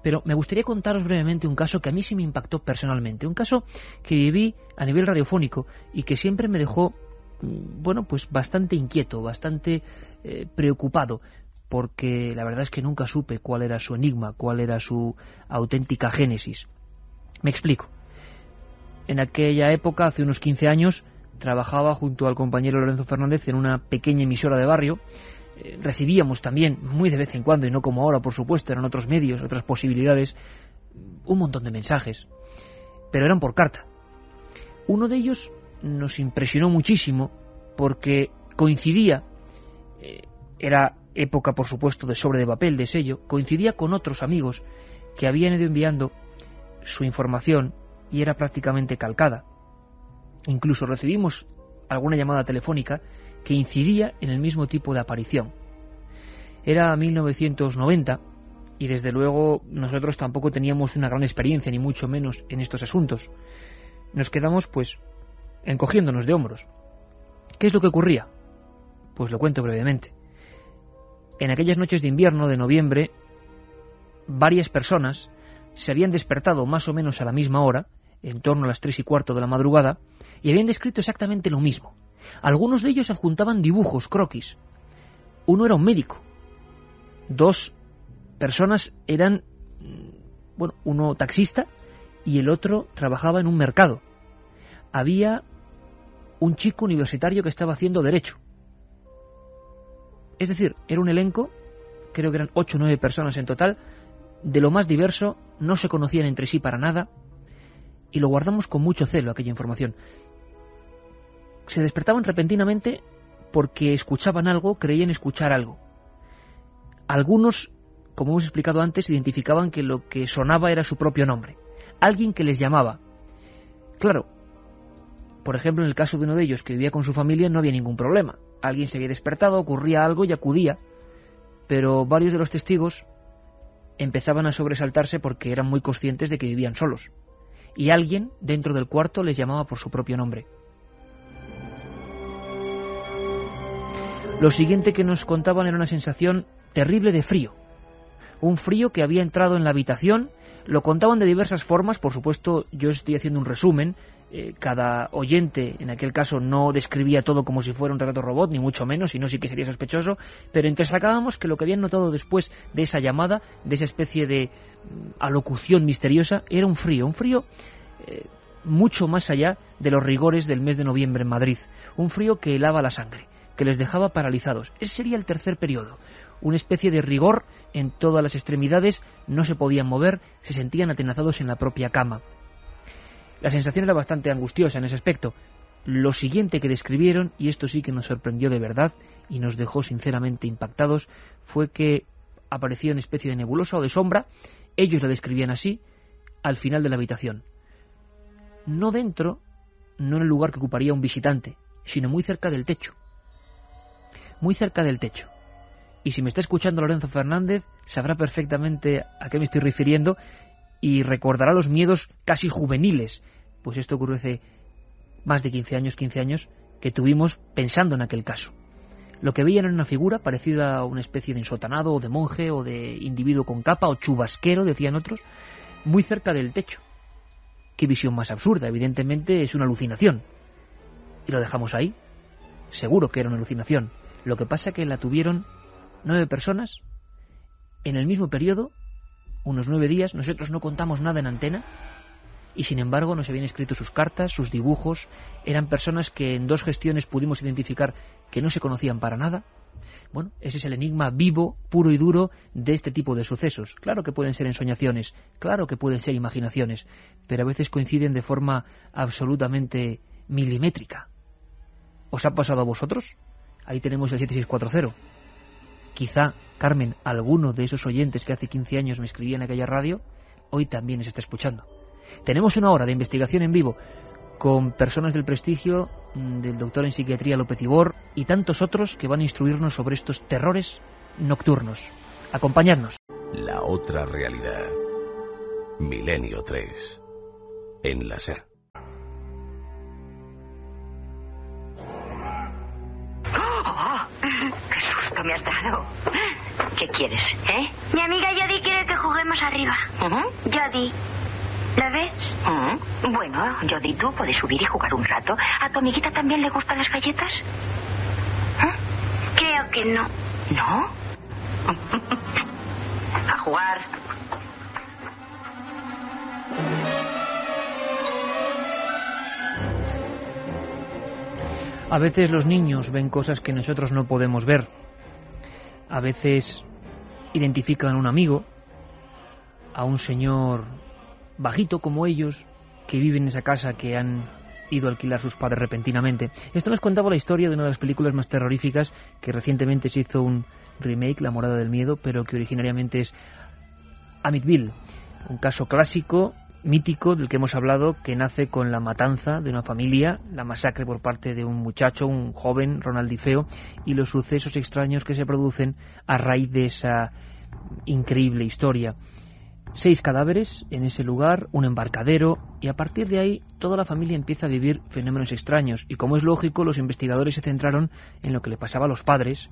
Pero me gustaría contaros brevemente un caso que a mí sí me impactó personalmente. Un caso que viví a nivel radiofónico y que siempre me dejó, bueno, pues bastante inquieto, bastante preocupado, porque la verdad es que nunca supe cuál era su enigma, cuál era su auténtica génesis. Me explico. En aquella época, hace unos 15 años, trabajaba junto al compañero Lorenzo Fernández en una pequeña emisora de barrio. Recibíamos también, muy de vez en cuando, y no como ahora, por supuesto, eran otros medios, otras posibilidades, un montón de mensajes, pero eran por carta. Uno de ellos nos impresionó muchísimo porque coincidía, era época, por supuesto, de sobre de papel, de sello, coincidía con otros amigos que habían ido enviando su información y era prácticamente calcada. Incluso recibimos alguna llamada telefónica que incidía en el mismo tipo de aparición. Era 1990 y desde luego nosotros tampoco teníamos una gran experiencia, ni mucho menos en estos asuntos. Nos quedamos, pues, encogiéndonos de hombros. ¿Qué es lo que ocurría? Pues lo cuento brevemente. En aquellas noches de invierno de noviembre, varias personas se habían despertado más o menos a la misma hora, en torno a las 3:15 de la madrugada, y habían descrito exactamente lo mismo. Algunos de ellos adjuntaban dibujos, croquis. Uno era un médico. 2 personas eran, bueno, uno taxista y el otro trabajaba en un mercado. Había un chico universitario que estaba haciendo derecho. Es decir, era un elenco, creo que eran 8 o 9 personas en total, de lo más diverso, no se conocían entre sí para nada, y lo guardamos con mucho celo aquella información. Se despertaban repentinamente porque escuchaban algo, creían escuchar algo. Algunos, como hemos explicado antes, identificaban que lo que sonaba era su propio nombre. Alguien que les llamaba. Claro, por ejemplo, en el caso de uno de ellos que vivía con su familia no había ningún problema. Alguien se había despertado, ocurría algo y acudía. Pero varios de los testigos empezaban a sobresaltarse porque eran muy conscientes de que vivían solos. Y alguien dentro del cuarto les llamaba por su propio nombre. Lo siguiente que nos contaban era una sensación terrible de frío. Un frío que había entrado en la habitación. Lo contaban de diversas formas, por supuesto yo estoy haciendo un resumen. Cada oyente, en aquel caso, no describía todo como si fuera un retrato robot, ni mucho menos, sino sí que sería sospechoso, pero entresacábamos que lo que habían notado después de esa llamada, de esa especie de alocución misteriosa, era un frío mucho más allá de los rigores del mes de noviembre en Madrid, un frío que helaba la sangre, que les dejaba paralizados. Ese sería el tercer periodo, una especie de rigor en todas las extremidades, no se podían mover, se sentían atenazados en la propia cama. La sensación era bastante angustiosa en ese aspecto. Lo siguiente que describieron, y esto sí que nos sorprendió de verdad y nos dejó sinceramente impactados, fue que aparecía una especie de nebulosa o de sombra, ellos la describían así, al final de la habitación. No dentro, no en el lugar que ocuparía un visitante, sino muy cerca del techo. Muy cerca del techo. Y si me está escuchando Lorenzo Fernández, sabrá perfectamente a qué me estoy refiriendo y recordará los miedos casi juveniles, pues esto ocurrió hace más de 15 años, que tuvimos pensando en aquel caso. Lo que veían era una figura parecida a una especie de ensotanado, o de monje, o de individuo con capa, o chubasquero, decían otros, muy cerca del techo. Qué visión más absurda, evidentemente es una alucinación. Y lo dejamos ahí. Seguro que era una alucinación. Lo que pasa que la tuvieron 9 personas en el mismo periodo, unos 9 días. Nosotros no contamos nada en antena y sin embargo nos habían escrito sus cartas, sus dibujos. Eran personas que en 2 gestiones pudimos identificar que no se conocían para nada. Bueno, ese es el enigma vivo, puro y duro de este tipo de sucesos. Claro que pueden ser ensoñaciones, claro que pueden ser imaginaciones, pero a veces coinciden de forma absolutamente milimétrica. ¿Os ha pasado a vosotros? Ahí tenemos el 7640. Quizá, Carmen, alguno de esos oyentes que hace 15 años me escribía en aquella radio, hoy también nos está escuchando. Tenemos una hora de investigación en vivo con personas del prestigio, del doctor en psiquiatría López Ibor y tantos otros que van a instruirnos sobre estos terrores nocturnos. Acompañadnos. La otra realidad. Milenio 3. En la SER. ¡Qué susto me has dado! ¿Qué quieres, Mi amiga Jody quiere que juguemos arriba. Jody, ¿la ves? Bueno, Jody, tú puedes subir y jugar un rato. ¿A tu amiguita también le gustan las galletas? Creo que no. ¿No? A jugar. A veces los niños ven cosas que nosotros no podemos ver. A veces identifican a un amigo, a un señor bajito como ellos, que vive en esa casa que han ido a alquilar sus padres repentinamente. Esto nos contaba la historia de una de las películas más terroríficas que recientemente se hizo un remake, La morada del miedo, pero que originariamente es Amityville, un caso clásico mítico del que hemos hablado, que nace con la matanza de una familia, la masacre por parte de un muchacho, un joven, Ronald DiFeo, y los sucesos extraños que se producen a raíz de esa increíble historia. 6 cadáveres en ese lugar, un embarcadero, y a partir de ahí toda la familia empieza a vivir fenómenos extraños, y como es lógico, los investigadores se centraron en lo que le pasaba a los padres.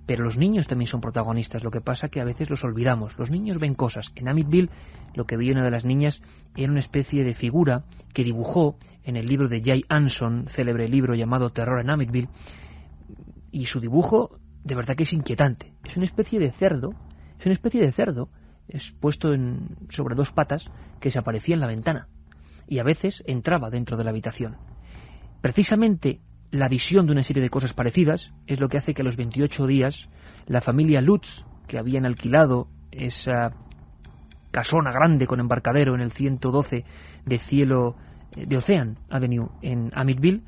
Pero los niños también son protagonistas, lo que pasa que a veces los olvidamos. Los niños ven cosas. En Amityville lo que vio una de las niñas era una especie de figura que dibujó en el libro de Jay Anson, célebre libro llamado Terror en Amityville, y su dibujo de verdad que es inquietante. Es una especie de cerdo, es puesto sobre 2 patas que se aparecía en la ventana y a veces entraba dentro de la habitación. Precisamente la visión de una serie de cosas parecidas es lo que hace que a los 28 días la familia Lutz, que habían alquilado esa casona grande con embarcadero en el 112 de Ocean Avenue en Amityville,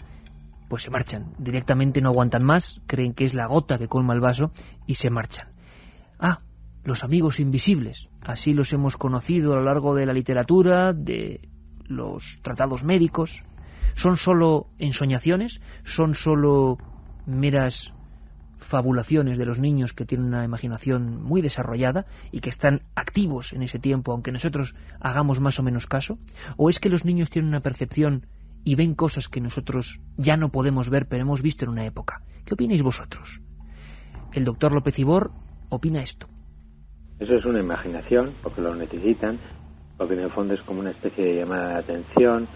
pues se marchan. Directamente no aguantan más, creen que es la gota que colma el vaso y se marchan. Los amigos invisibles, así los hemos conocido a lo largo de la literatura, de los tratados médicos. ¿Son solo ensoñaciones? ¿Son solo meras fabulaciones de los niños que tienen una imaginación muy desarrollada y que están activos en ese tiempo, aunque nosotros hagamos más o menos caso? ¿O es que los niños tienen una percepción y ven cosas que nosotros ya no podemos ver, pero hemos visto en una época? ¿Qué opináis vosotros? El doctor López Ibor opina esto. Eso es una imaginación, porque lo necesitan, porque en el fondo es como una especie de llamada de atención,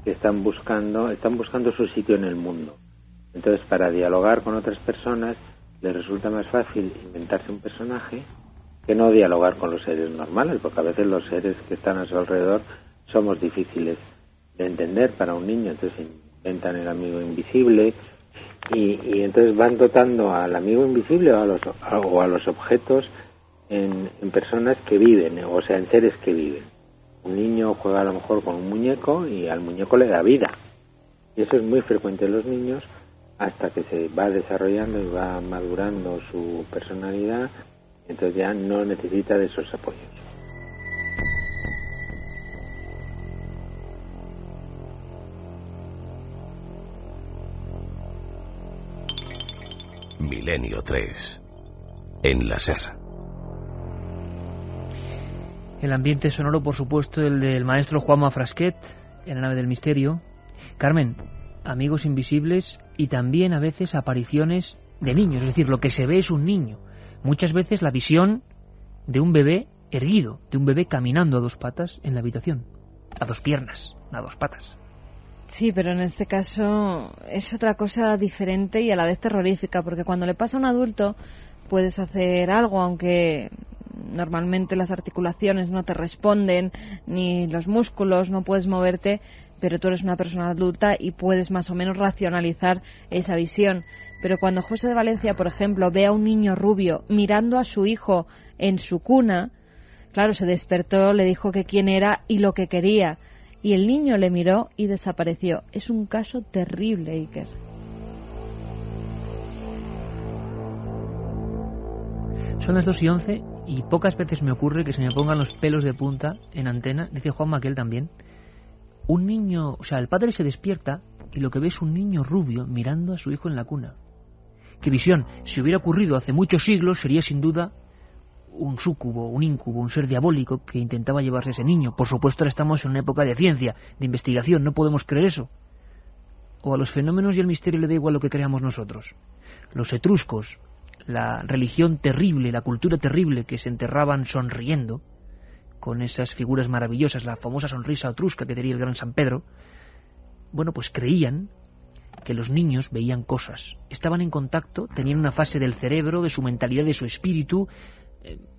que están buscando su sitio en el mundo. Entonces, para dialogar con otras personas, les resulta más fácil inventarse un personaje que no dialogar con los seres normales, porque a veces los seres que están a su alrededor somos difíciles de entender para un niño. Entonces inventan el amigo invisible y entonces van dotando al amigo invisible o a los objetos en personas que viven, o sea, en seres que viven. Un niño juega a lo mejor con un muñeco y al muñeco le da vida. Y eso es muy frecuente en los niños hasta que se va desarrollando y va madurando su personalidad, entonces ya no necesita de esos apoyos. Milenio 3 en la SER. El ambiente sonoro, por supuesto, el del maestro Juanma Frasquet en La nave del misterio. Carmen, amigos invisibles y también a veces apariciones de niños, es decir, lo que se ve es un niño. Muchas veces la visión de un bebé erguido, de un bebé caminando a 2 patas en la habitación, a 2 piernas, a 2 patas. Sí, pero en este caso es otra cosa diferente y a la vez terrorífica, porque cuando le pasa a un adulto puedes hacer algo, aunque normalmente las articulaciones no te responden, ni los músculos, no puedes moverte, pero tú eres una persona adulta y puedes más o menos racionalizar esa visión. Pero cuando José de Valencia, por ejemplo, ve a un niño rubio mirando a su hijo en su cuna, claro, se despertó, le dijo que quién era y lo que quería, y el niño le miró y desapareció. Es un caso terrible, Iker. Son las 2:11 y pocas veces me ocurre que se me pongan los pelos de punta en antena. Dice Juan Maquel también. Un niño, o sea, el padre se despierta y lo que ve es un niño rubio mirando a su hijo en la cuna. ¡Qué visión! Si hubiera ocurrido hace muchos siglos, sería sin duda un súcubo, un íncubo, un ser diabólico que intentaba llevarse a ese niño. Por supuesto, ahora estamos en una época de ciencia, de investigación, no podemos creer eso. O a los fenómenos y al misterio le da igual lo que creamos nosotros. Los etruscos, la religión terrible, la cultura terrible que se enterraban sonriendo, con esas figuras maravillosas, la famosa sonrisa etrusca que tenía el gran San Pedro, bueno, pues creían que los niños veían cosas, estaban en contacto, tenían una fase del cerebro, de su mentalidad, de su espíritu,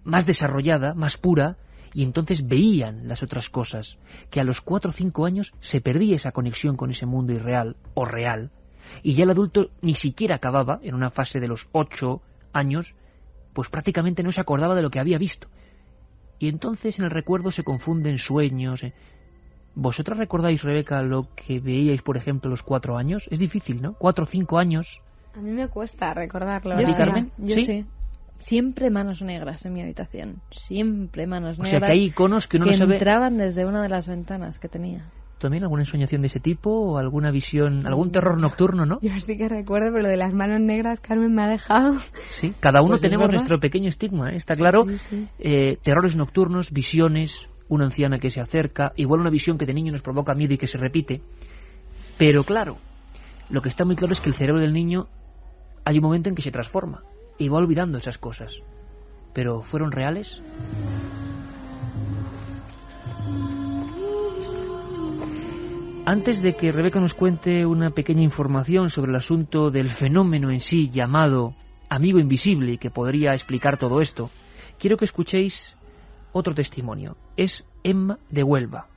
más desarrollada, más pura, y entonces veían las otras cosas, que a los 4 o 5 años se perdía esa conexión con ese mundo irreal o real, y ya el adulto ni siquiera acababa, en una fase de los 8 años, pues prácticamente no se acordaba de lo que había visto. Y entonces en el recuerdo se confunden sueños. ¿Vosotras recordáis, Rebeca, lo que veíais, por ejemplo, a los 4 años? Es difícil, ¿no? 4 o 5 años. A mí me cuesta recordarlo. Yo ¿Y sí, Carmen? yo sí. Siempre manos negras en mi habitación. Siempre manos negras. O sea que hay iconos que uno no sabe... entraban desde una de las ventanas que tenía. ¿También alguna ensoñación de ese tipo o alguna visión, algún terror nocturno, no? Yo sí que recuerdo, pero lo de las manos negras, Carmen, me ha dejado... Sí, cada uno pues tenemos nuestro pequeño estigma, ¿eh? Está claro. Sí, sí. Terrores nocturnos, visiones, una anciana que se acerca, igual una visión que de niño nos provoca miedo y que se repite. Pero claro, lo que está muy claro es que el cerebro del niño hay un momento en que se transforma y va olvidando esas cosas. ¿Pero fueron reales? Antes de que Rebeca nos cuente una pequeña información sobre el asunto del fenómeno en sí llamado amigo invisible y que podría explicar todo esto, quiero que escuchéis otro testimonio. Es Emma de Huelva.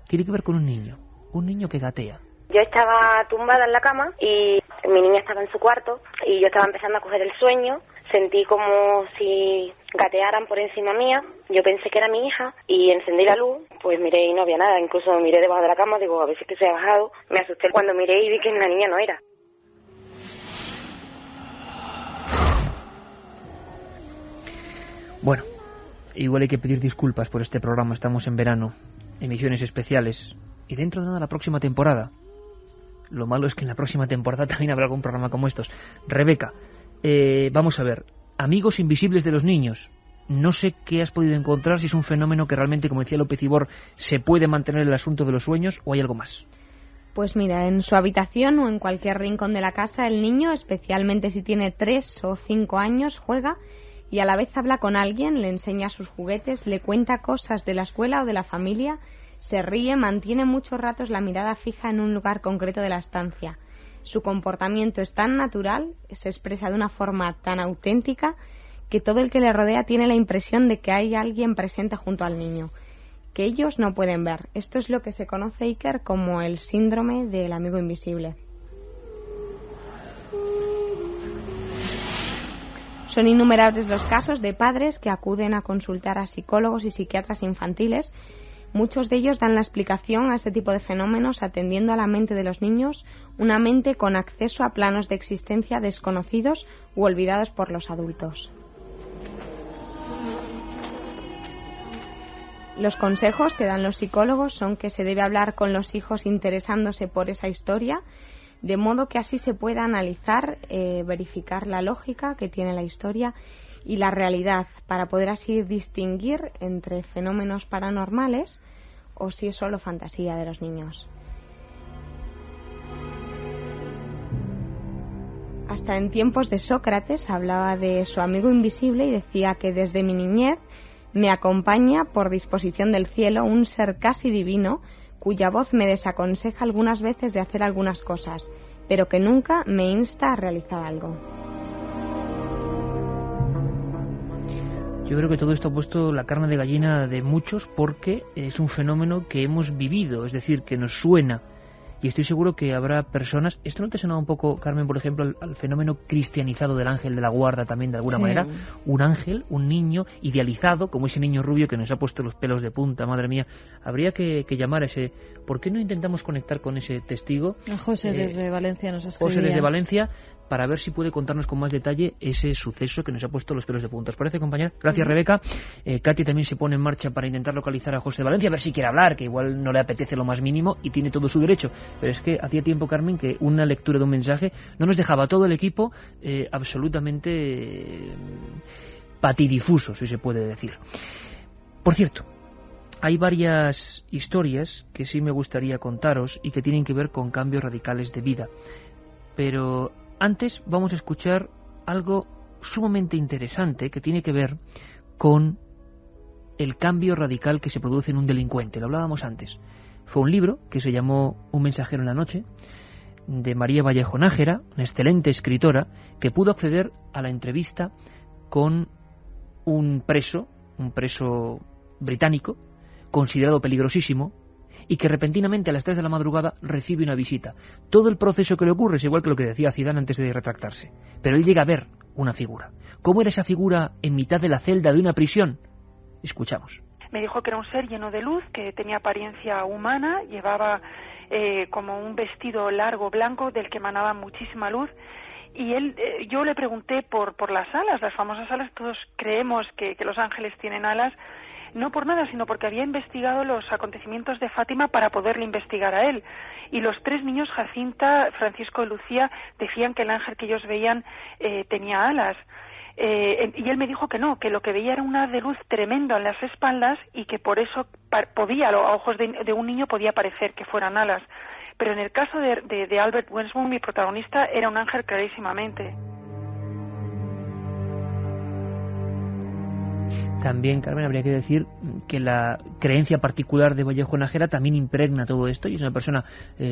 Tiene que ver con un niño que gatea. Yo estaba tumbada en la cama y mi niña estaba en su cuarto y yo estaba empezando a coger el sueño. Sentí como si gatearan por encima mía. Yo pensé que era mi hija y encendí la luz. Pues miré y no había nada. Incluso miré debajo de la cama. Digo, a ver si es que se ha bajado. Me asusté cuando miré y vi que la niña no era. Bueno, igual hay que pedir disculpas por este programa. Estamos en verano, emisiones especiales y dentro de nada la próxima temporada. Lo malo es que en la próxima temporada también habrá algún programa como estos. Rebeca, vamos a ver, amigos invisibles de los niños. No sé qué has podido encontrar, si es un fenómeno que realmente, como decía López Ibor, se puede mantener el asunto de los sueños o hay algo más. Pues mira, en su habitación o en cualquier rincón de la casa, el niño, especialmente si tiene 3 o 5 años, juega y a la vez habla con alguien, le enseña sus juguetes, le cuenta cosas de la escuela o de la familia, se ríe, mantiene muchos ratos la mirada fija en un lugar concreto de la estancia. Su comportamiento es tan natural, se expresa de una forma tan auténtica, que todo el que le rodea tiene la impresión de que hay alguien presente junto al niño, que ellos no pueden ver. Esto es lo que se conoce, Iker, como el síndrome del amigo invisible. Son innumerables los casos de padres que acuden a consultar a psicólogos y psiquiatras infantiles. Muchos de ellos dan la explicación a este tipo de fenómenos atendiendo a la mente de los niños, una mente con acceso a planos de existencia desconocidos u olvidados por los adultos. Los consejos que dan los psicólogos son que se debe hablar con los hijos interesándose por esa historia, de modo que así se pueda analizar, verificar la lógica que tiene la historia y la realidad, para poder así distinguir entre fenómenos paranormales o si es solo fantasía de los niños. Hasta en tiempos de Sócrates hablaba de su amigo invisible y decía que desde mi niñez me acompaña por disposición del cielo un ser casi divino cuya voz me desaconseja algunas veces de hacer algunas cosas, pero que nunca me insta a realizar algo. Yo creo que todo esto ha puesto la carne de gallina de muchos porque es un fenómeno que hemos vivido, es decir, que nos suena. Y estoy seguro que habrá personas... ¿Esto no te suena un poco, Carmen, por ejemplo, al fenómeno cristianizado del ángel de la guarda también, de alguna manera? Un ángel, un niño idealizado, como ese niño rubio que nos ha puesto los pelos de punta, madre mía. Habría que llamar a ese... ¿Por qué no intentamos conectar con ese testigo? A José desde Valencia nos escribía. José desde Valencia, para ver si puede contarnos con más detalle ese suceso que nos ha puesto los pelos de punta. ¿Os parece, compañera? Gracias, Rebeca. Katy también se pone en marcha para intentar localizar a José de Valencia, a ver si quiere hablar, que igual no le apetece lo más mínimo y tiene todo su derecho. Pero es que hacía tiempo, Carmen, que una lectura de un mensaje no nos dejaba a todo el equipo absolutamente patidifuso, si se puede decir. Por cierto, hay varias historias que sí me gustaría contaros y que tienen que ver con cambios radicales de vida. Pero antes vamos a escuchar algo sumamente interesante que tiene que ver con el cambio radical que se produce en un delincuente. Lo hablábamos antes. Fue un libro que se llamó Un mensajero en la noche, de María Vallejo Nájera, una excelente escritora, que pudo acceder a la entrevista con un preso británico, considerado peligrosísimo, y que repentinamente a las 3 de la madrugada recibe una visita. Todo el proceso que le ocurre es igual que lo que decía Zidane antes de retractarse. Pero él llega a ver una figura. ¿Cómo era esa figura en mitad de la celda de una prisión? Escuchamos. Me dijo que era un ser lleno de luz, que tenía apariencia humana, llevaba como un vestido largo blanco del que emanaba muchísima luz Y yo le pregunté por las alas, las famosas alas. Todos creemos que los ángeles tienen alas, no por nada, sino porque había investigado los acontecimientos de Fátima para poderle investigar a él. Y los 3 niños, Jacinta, Francisco y Lucía, decían que el ángel que ellos veían tenía alas. Y él me dijo que no, que lo que veía era un haz de luz tremendo en las espaldas y que por eso podía, a ojos de un niño, podía parecer que fueran alas. Pero en el caso de Albert Wensmore, mi protagonista, era un ángel clarísimamente. También, Carmen, habría que decir que la creencia particular de Vallejo Nájera también impregna todo esto, y es una persona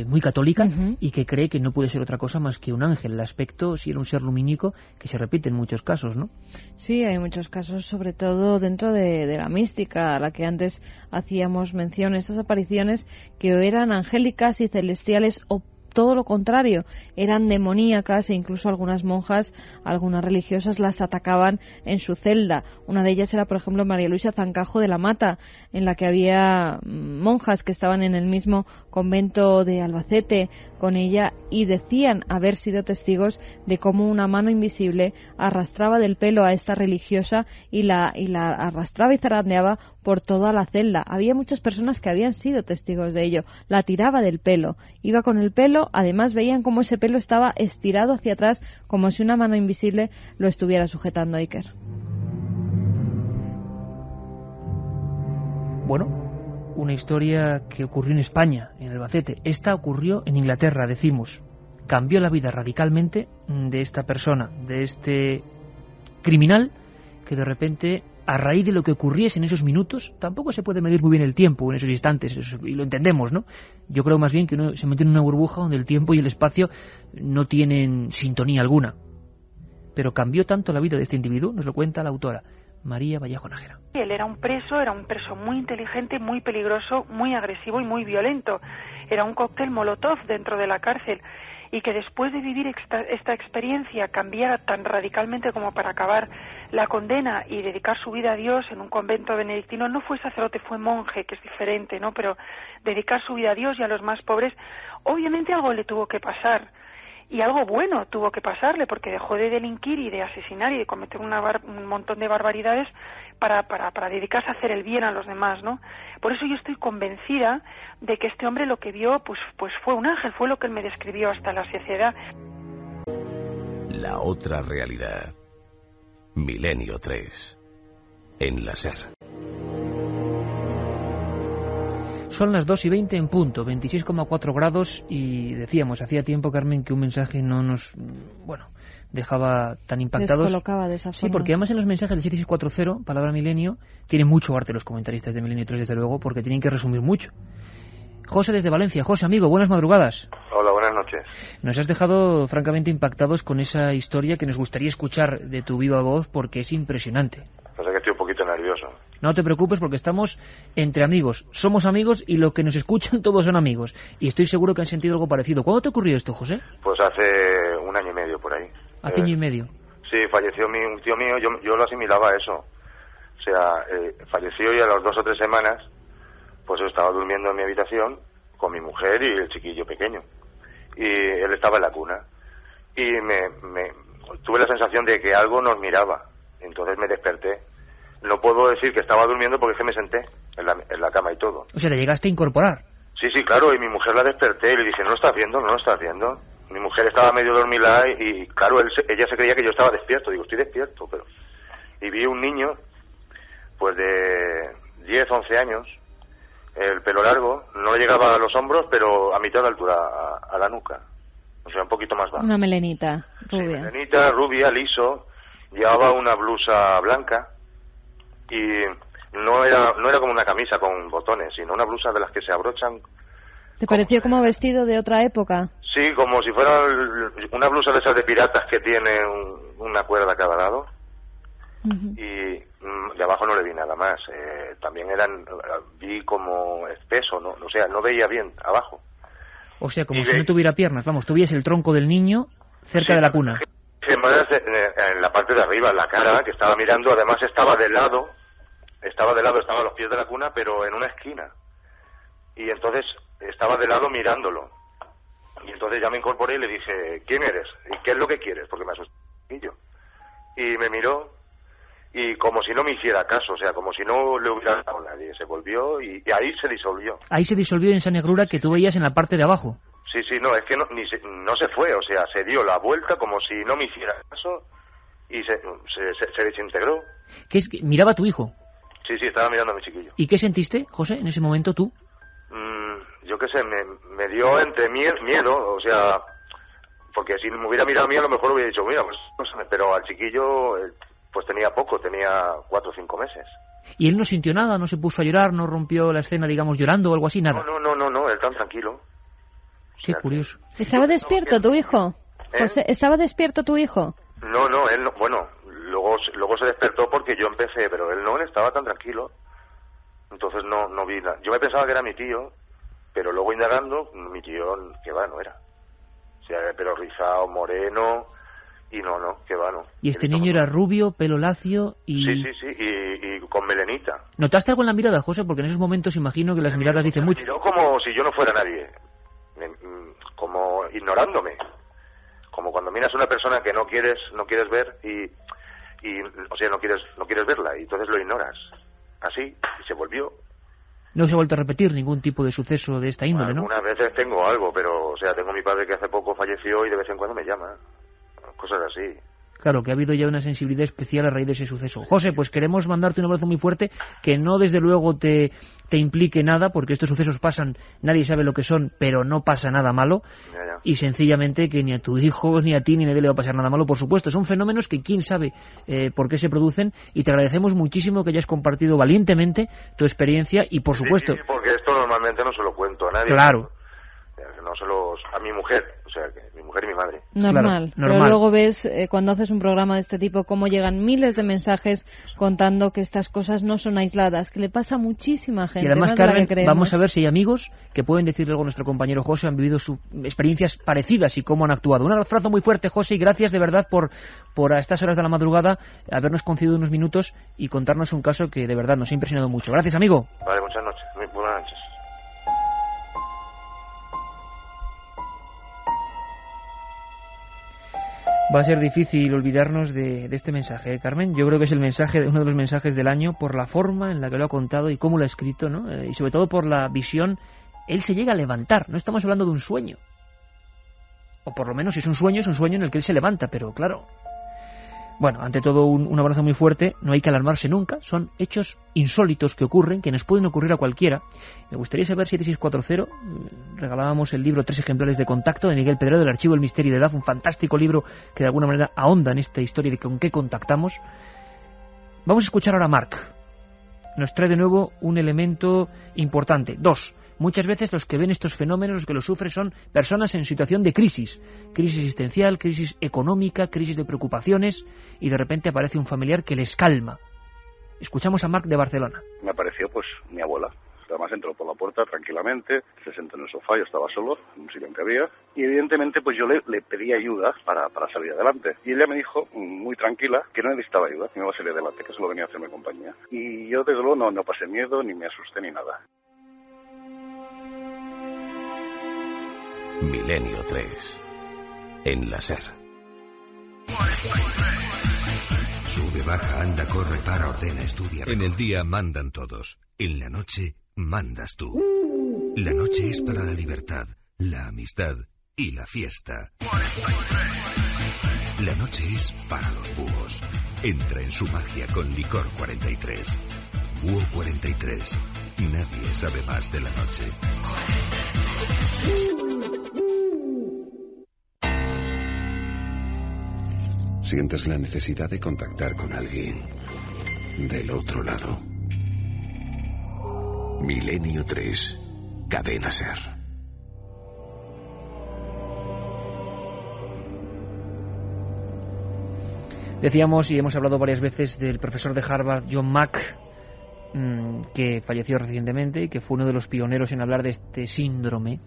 muy católica y que cree que no puede ser otra cosa más que un ángel. El aspecto sí era un ser lumínico que se repite en muchos casos, ¿no? Sí, hay muchos casos, sobre todo dentro de la mística, a la que antes hacíamos mención, esas apariciones que o eran angélicas y celestiales o todo lo contrario, eran demoníacas, e incluso algunas monjas, algunas religiosas las atacaban en su celda. Una de ellas era, por ejemplo, María Luisa Zancajo de la Mata, en la que había monjas que estaban en el mismo convento de Albacete con ella y decían haber sido testigos de cómo una mano invisible arrastraba del pelo a esta religiosa y la arrastraba y zarandeaba por toda la celda. Había muchas personas que habían sido testigos de ello. La tiraba del pelo, iba con el pelo, además veían cómo ese pelo estaba estirado hacia atrás, como si una mano invisible lo estuviera sujetando. Iker. Bueno, una historia que ocurrió en España, en Albacete. Esta ocurrió en Inglaterra, decimos. Cambió la vida radicalmente de esta persona, de este criminal que de repente, a raíz de lo que ocurriese en esos minutos, tampoco se puede medir muy bien el tiempo en esos instantes, y lo entendemos, ¿no? Yo creo más bien que uno se mete en una burbuja donde el tiempo y el espacio no tienen sintonía alguna. Pero cambió tanto la vida de este individuo, nos lo cuenta la autora, María Vallejo Nájera. Él era un preso muy inteligente, muy peligroso, muy agresivo y muy violento. Era un cóctel molotov dentro de la cárcel. Y que después de vivir esta experiencia cambiara tan radicalmente como para acabar la condena y dedicar su vida a Dios en un convento benedictino. No fue sacerdote, fue monje, que es diferente, ¿no? Pero dedicar su vida a Dios y a los más pobres, obviamente algo le tuvo que pasar. Y algo bueno tuvo que pasarle, porque dejó de delinquir y de asesinar y de cometer un montón de barbaridades para dedicarse a hacer el bien a los demás, ¿no? Por eso yo estoy convencida de que este hombre lo que vio pues fue un ángel, fue lo que él me describió hasta la saciedad. La otra realidad. Milenio 3. En la SER. Son las 2:20 en punto, 26,4 grados, y decíamos, hacía tiempo, Carmen, que un mensaje no nos, dejaba tan impactados. Descolocaba de esa forma. Sí, porque además en los mensajes del 7640, palabra milenio, tienen mucho arte los comentaristas de Milenio 3, desde luego, porque tienen que resumir mucho. José desde Valencia. José, amigo, buenas madrugadas. Hola, buenas noches. Nos has dejado francamente impactados con esa historia que nos gustaría escuchar de tu viva voz, porque es impresionante. Pasa que estoy un poquito nervioso. No te preocupes, porque estamos entre amigos. Somos amigos y los que nos escuchan todos son amigos. Y estoy seguro que han sentido algo parecido. ¿Cuándo te ocurrió esto, José? Pues hace 1 año y medio por ahí. ¿Hace año y medio? Sí, falleció un tío mío, yo lo asimilaba a eso. O sea, falleció y a las 2 o 3 semanas, pues yo estaba durmiendo en mi habitación con mi mujer y el chiquillo pequeño. Y él estaba en la cuna. Y tuve la sensación de que algo nos miraba. Entonces me desperté. No puedo decir que estaba durmiendo porque es que me senté en la cama y todo. O sea, ¿te llegaste a incorporar? Sí, claro, y mi mujer la desperté y le dije, no lo estás viendo. Mi mujer estaba medio dormida y claro, ella se creía que yo estaba despierto. Digo, estoy despierto, pero... Y vi un niño, pues de 10, 11 años, el pelo largo, no le llegaba a los hombros, pero a mitad de altura, a la nuca. O sea, un poquito más bajo. Una melenita rubia. Sí, melenita, rubia, liso, llevaba una blusa blanca y no era como una camisa con botones, sino una blusa de las que se abrochan. ¿Te pareció como vestido de otra época? Sí, como si fuera una blusa de esas de piratas que tiene una cuerda a cada lado. Y de abajo no le vi nada más. También vi como espeso, ¿no? O sea, no veía bien abajo. O sea, como si no tuviera piernas. Vamos, tuviese el tronco del niño cerca de la cuna. En la parte de arriba, la cara que estaba mirando, además estaba de lado, estaba a los pies de la cuna, pero en una esquina. Y entonces estaba de lado mirándolo. Y entonces ya me incorporé y le dije, ¿quién eres? ¿Y qué es lo que quieres? Porque me asusté un poquillo. Y me miró y como si no me hiciera caso, o sea, como si no le hubiera dado a nadie. Se volvió y ahí se disolvió. Ahí se disolvió en esa negrura que tú veías en la parte de abajo. Sí, no, es que no se fue, o sea, se dio la vuelta como si no me hiciera caso y se desintegró. ¿Qué es que miraba a tu hijo? Sí, estaba mirando a mi chiquillo. ¿Y qué sentiste, José, en ese momento tú? Yo qué sé, me dio entre miedo, o sea, porque si me hubiera mirado a mí a lo mejor hubiera dicho, mira, pues no sé, pero al chiquillo pues tenía poco, tenía 4 o 5 meses. ¿Y él no sintió nada? ¿No se puso a llorar? ¿No rompió la escena, digamos, llorando o algo así? Nada. No, él tan tranquilo. Qué curioso. ¿Estaba despierto tu hijo? José, ¿estaba despierto tu hijo? No, él no, bueno, luego se despertó porque yo empecé, pero él estaba tan tranquilo. Entonces no vi nada. Yo me pensaba que era mi tío, pero luego indagando, mi tío, que va, no era. O sea, pero rizado, moreno, y no, que va, no. ¿Y este niño era rubio, pelo lacio y...? Sí, y con melenita. ¿Notaste algo en la mirada, José? Porque en esos momentos imagino que las miradas dicen mucho. Miró como si yo no fuera nadie, como ignorándome. Como cuando miras a una persona que no quieres ver y o sea, no quieres verla, y entonces lo ignoras. Así, y se volvió. No se ha vuelto a repetir ningún tipo de suceso de esta índole, ¿no? Algunas veces tengo algo, pero, o sea, tengo a mi padre que hace poco falleció y de vez en cuando me llama. Cosas así. Claro, que ha habido ya una sensibilidad especial a raíz de ese suceso. José, pues queremos mandarte un abrazo muy fuerte, que no desde luego te implique nada, porque estos sucesos pasan, nadie sabe lo que son, pero no pasa nada malo. Ya. Y sencillamente que ni a tu hijo, ni a ti, ni a nadie le va a pasar nada malo, por supuesto. Son fenómenos que quién sabe por qué se producen, y te agradecemos muchísimo que hayas compartido valientemente tu experiencia y, por supuesto... Sí, porque esto normalmente no se lo cuento a nadie. Claro. No solo a mi mujer, o sea, que mi mujer y mi madre. Normal. Claro, pero luego ves, cuando haces un programa de este tipo, cómo llegan miles de mensajes contando que estas cosas no son aisladas, que le pasa a muchísima gente. Y además, más de la Carmen, que creemos. vamos a ver si hay amigos que pueden decirle algo a nuestro compañero José, han vivido experiencias parecidas y cómo han actuado. Un abrazo muy fuerte, José, y gracias de verdad por a estas horas de la madrugada habernos concedido unos minutos y contarnos un caso que de verdad nos ha impresionado mucho. Gracias, amigo. Vale, muchas noches. Muy buenas noches. Va a ser difícil olvidarnos de este mensaje, ¿eh, Carmen? Yo creo que es uno de los mensajes del año por la forma en la que lo ha contado y cómo lo ha escrito, ¿no? Y sobre todo por la visión. Él se llega a levantar, no estamos hablando de un sueño. O por lo menos si es un sueño en el que él se levanta, pero claro... Bueno, ante todo un abrazo muy fuerte, no hay que alarmarse nunca, son hechos insólitos que ocurren, que nos pueden ocurrir a cualquiera. Me gustaría saber, 7640, regalábamos el libro 3 ejemplares de Contacto de Miguel Pedrero, del Archivo del Misterio de Edad, un fantástico libro que de alguna manera ahonda en esta historia de con qué contactamos. Vamos a escuchar ahora a Marc. Nos trae de nuevo un elemento importante. 2. Muchas veces los que ven estos fenómenos, los que los sufren, son personas en situación de crisis existencial, crisis económica, crisis de preocupaciones, y de repente aparece un familiar que les calma. Escuchamos a Marc de Barcelona. Me apareció pues mi abuela. Además entró por la puerta tranquilamente, se sentó en el sofá, yo estaba solo, en un sillón que había, y evidentemente pues yo le pedí ayuda para salir adelante. Y ella me dijo, muy tranquila, que no necesitaba ayuda, que me iba a salir adelante, que solo venía a hacerme compañía. Y yo desde luego no pasé miedo, ni me asusté, ni nada. Milenio 3 en la SER. Sube, baja, anda, corre, para, ordena, estudia. En el día mandan todos. En la noche mandas tú. La noche es para la libertad, la amistad y la fiesta. La noche es para los búhos. Entra en su magia con Licor 43. Búho 43. Nadie sabe más de la noche. ¿Sientes la necesidad de contactar con alguien del otro lado? Milenio 3, Cadena SER. Decíamos, y hemos hablado varias veces, del profesor de Harvard, John Mack, que falleció recientemente y que fue uno de los pioneros en hablar de este síndrome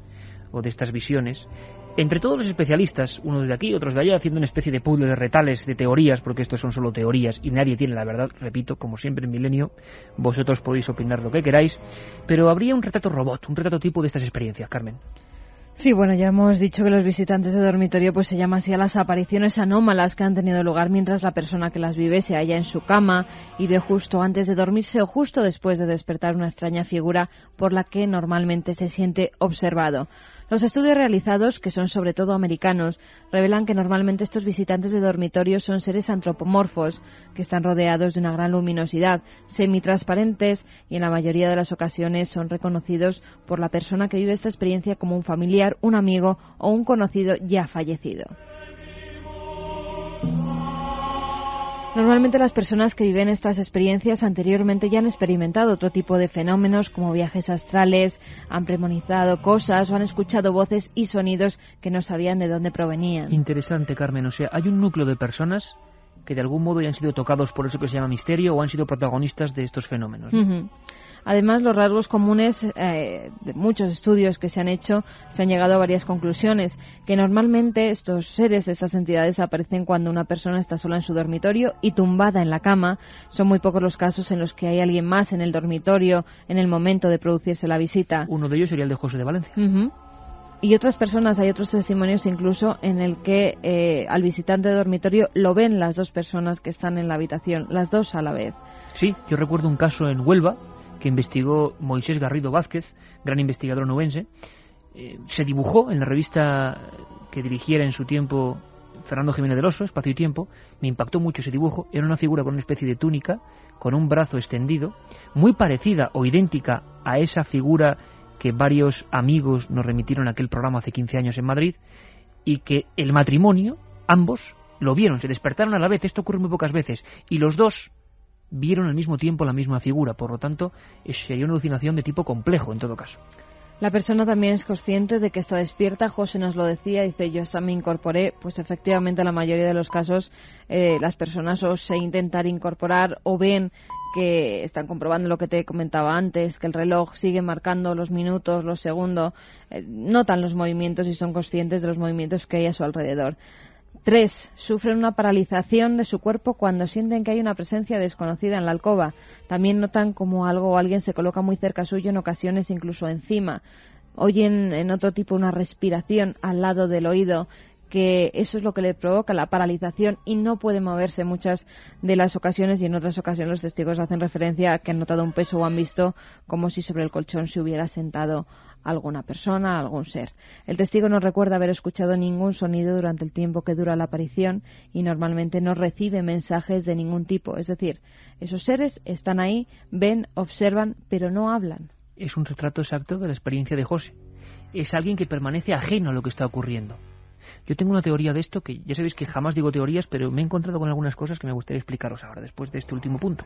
o de estas visiones. Entre todos los especialistas, unos de aquí, otros de allá, haciendo una especie de puzzle de retales, de teorías, porque estos son solo teorías y nadie tiene la verdad, repito, como siempre en Milenio, vosotros podéis opinar lo que queráis, pero habría un retrato robot, un retrato tipo de estas experiencias, Carmen. Sí, bueno, ya hemos dicho que los visitantes de dormitorio pues se llama así a las apariciones anómalas que han tenido lugar mientras la persona que las vive se halla en su cama y ve justo antes de dormirse o justo después de despertar una extraña figura por la que normalmente se siente observado. Los estudios realizados, que son sobre todo americanos, revelan que normalmente estos visitantes de dormitorio son seres antropomorfos, que están rodeados de una gran luminosidad, semitransparentes y en la mayoría de las ocasiones son reconocidos por la persona que vive esta experiencia como un familiar, un amigo o un conocido ya fallecido. Normalmente las personas que viven estas experiencias anteriormente ya han experimentado otro tipo de fenómenos como viajes astrales, han premonizado cosas o han escuchado voces y sonidos que no sabían de dónde provenían. Interesante, Carmen. O sea, hay un núcleo de personas que de algún modo ya han sido tocados por eso que se llama misterio o han sido protagonistas de estos fenómenos, ¿no? Uh-huh. Además, los rasgos comunes de muchos estudios que se han hecho se han llegado a varias conclusiones, que normalmente estos seres, estas entidades aparecen cuando una persona está sola en su dormitorio y tumbada en la cama. Son muy pocos los casos en los que hay alguien más en el dormitorio en el momento de producirse la visita. Uno de ellos sería el de José de Valencia. Uh-huh. Y otras personas, hay otros testimonios incluso en el que al visitante de dormitorio lo ven las dos personas que están en la habitación, las dos a la vez. Sí, yo recuerdo un caso en Huelva que investigó Moisés Garrido Vázquez, gran investigador onubense. Se dibujó en la revista que dirigiera en su tiempo Fernando Jiménez del Oso, Espacio y Tiempo. Me impactó mucho ese dibujo. Era una figura con una especie de túnica, con un brazo extendido, muy parecida o idéntica a esa figura que varios amigos nos remitieron a aquel programa hace 15 años en Madrid, y que el matrimonio, ambos, lo vieron, se despertaron a la vez. Esto ocurre muy pocas veces, y los dos vieron al mismo tiempo la misma figura. Por lo tanto, sería una alucinación de tipo complejo en todo caso. La persona también es consciente de que está despierta. José nos lo decía, dice, yo hasta me incorporé. Pues efectivamente, en la mayoría de los casos, las personas o se intentan incorporar o ven que están comprobando lo que te comentaba antes, que el reloj sigue marcando los minutos, los segundos, notan los movimientos y son conscientes de los movimientos que hay a su alrededor. 3. Sufren una paralización de su cuerpo cuando sienten que hay una presencia desconocida en la alcoba. También notan como algo o alguien se coloca muy cerca suyo, en ocasiones incluso encima. Oyen en otro tipo una respiración al lado del oído, que eso es lo que le provoca la paralización y no puede moverse muchas de las ocasiones, y en otras ocasiones los testigos hacen referencia a que han notado un peso o han visto como si sobre el colchón se hubiera sentado alguna persona, algún ser. El testigo no recuerda haber escuchado ningún sonido durante el tiempo que dura la aparición y normalmente no recibe mensajes de ningún tipo. Es decir, esos seres están ahí, ven, observan, pero no hablan. Es un retrato exacto de la experiencia de José. Es alguien que permanece ajeno a lo que está ocurriendo. Yo tengo una teoría de esto, que ya sabéis que jamás digo teorías, pero me he encontrado con algunas cosas que me gustaría explicaros ahora, después de este último punto.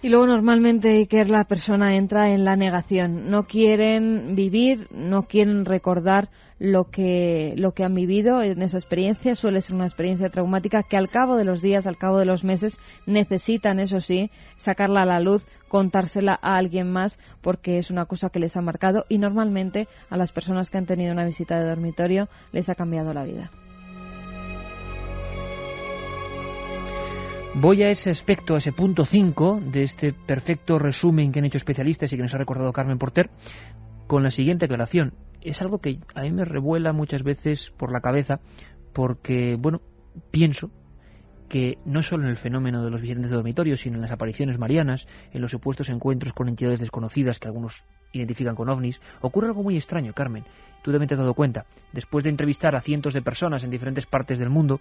Y luego normalmente, Iker, la persona entra en la negación. No quieren vivir, no quieren recordar lo que han vivido en esa experiencia. Suele ser una experiencia traumática que al cabo de los días, al cabo de los meses, necesitan, eso sí, sacarla a la luz, contársela a alguien más, porque es una cosa que les ha marcado y normalmente a las personas que han tenido una visita de dormitorio les ha cambiado la vida. Voy a ese aspecto, a ese punto 5 de este perfecto resumen que han hecho especialistas y que nos ha recordado Carmen Porter, con la siguiente aclaración. Es algo que a mí me revuela muchas veces por la cabeza, porque, bueno, pienso que no solo en el fenómeno de los visitantes de dormitorio, sino en las apariciones marianas, en los supuestos encuentros con entidades desconocidas que algunos identifican con ovnis, ocurre algo muy extraño, Carmen. Tú también te has dado cuenta. Después de entrevistar a cientos de personas en diferentes partes del mundo,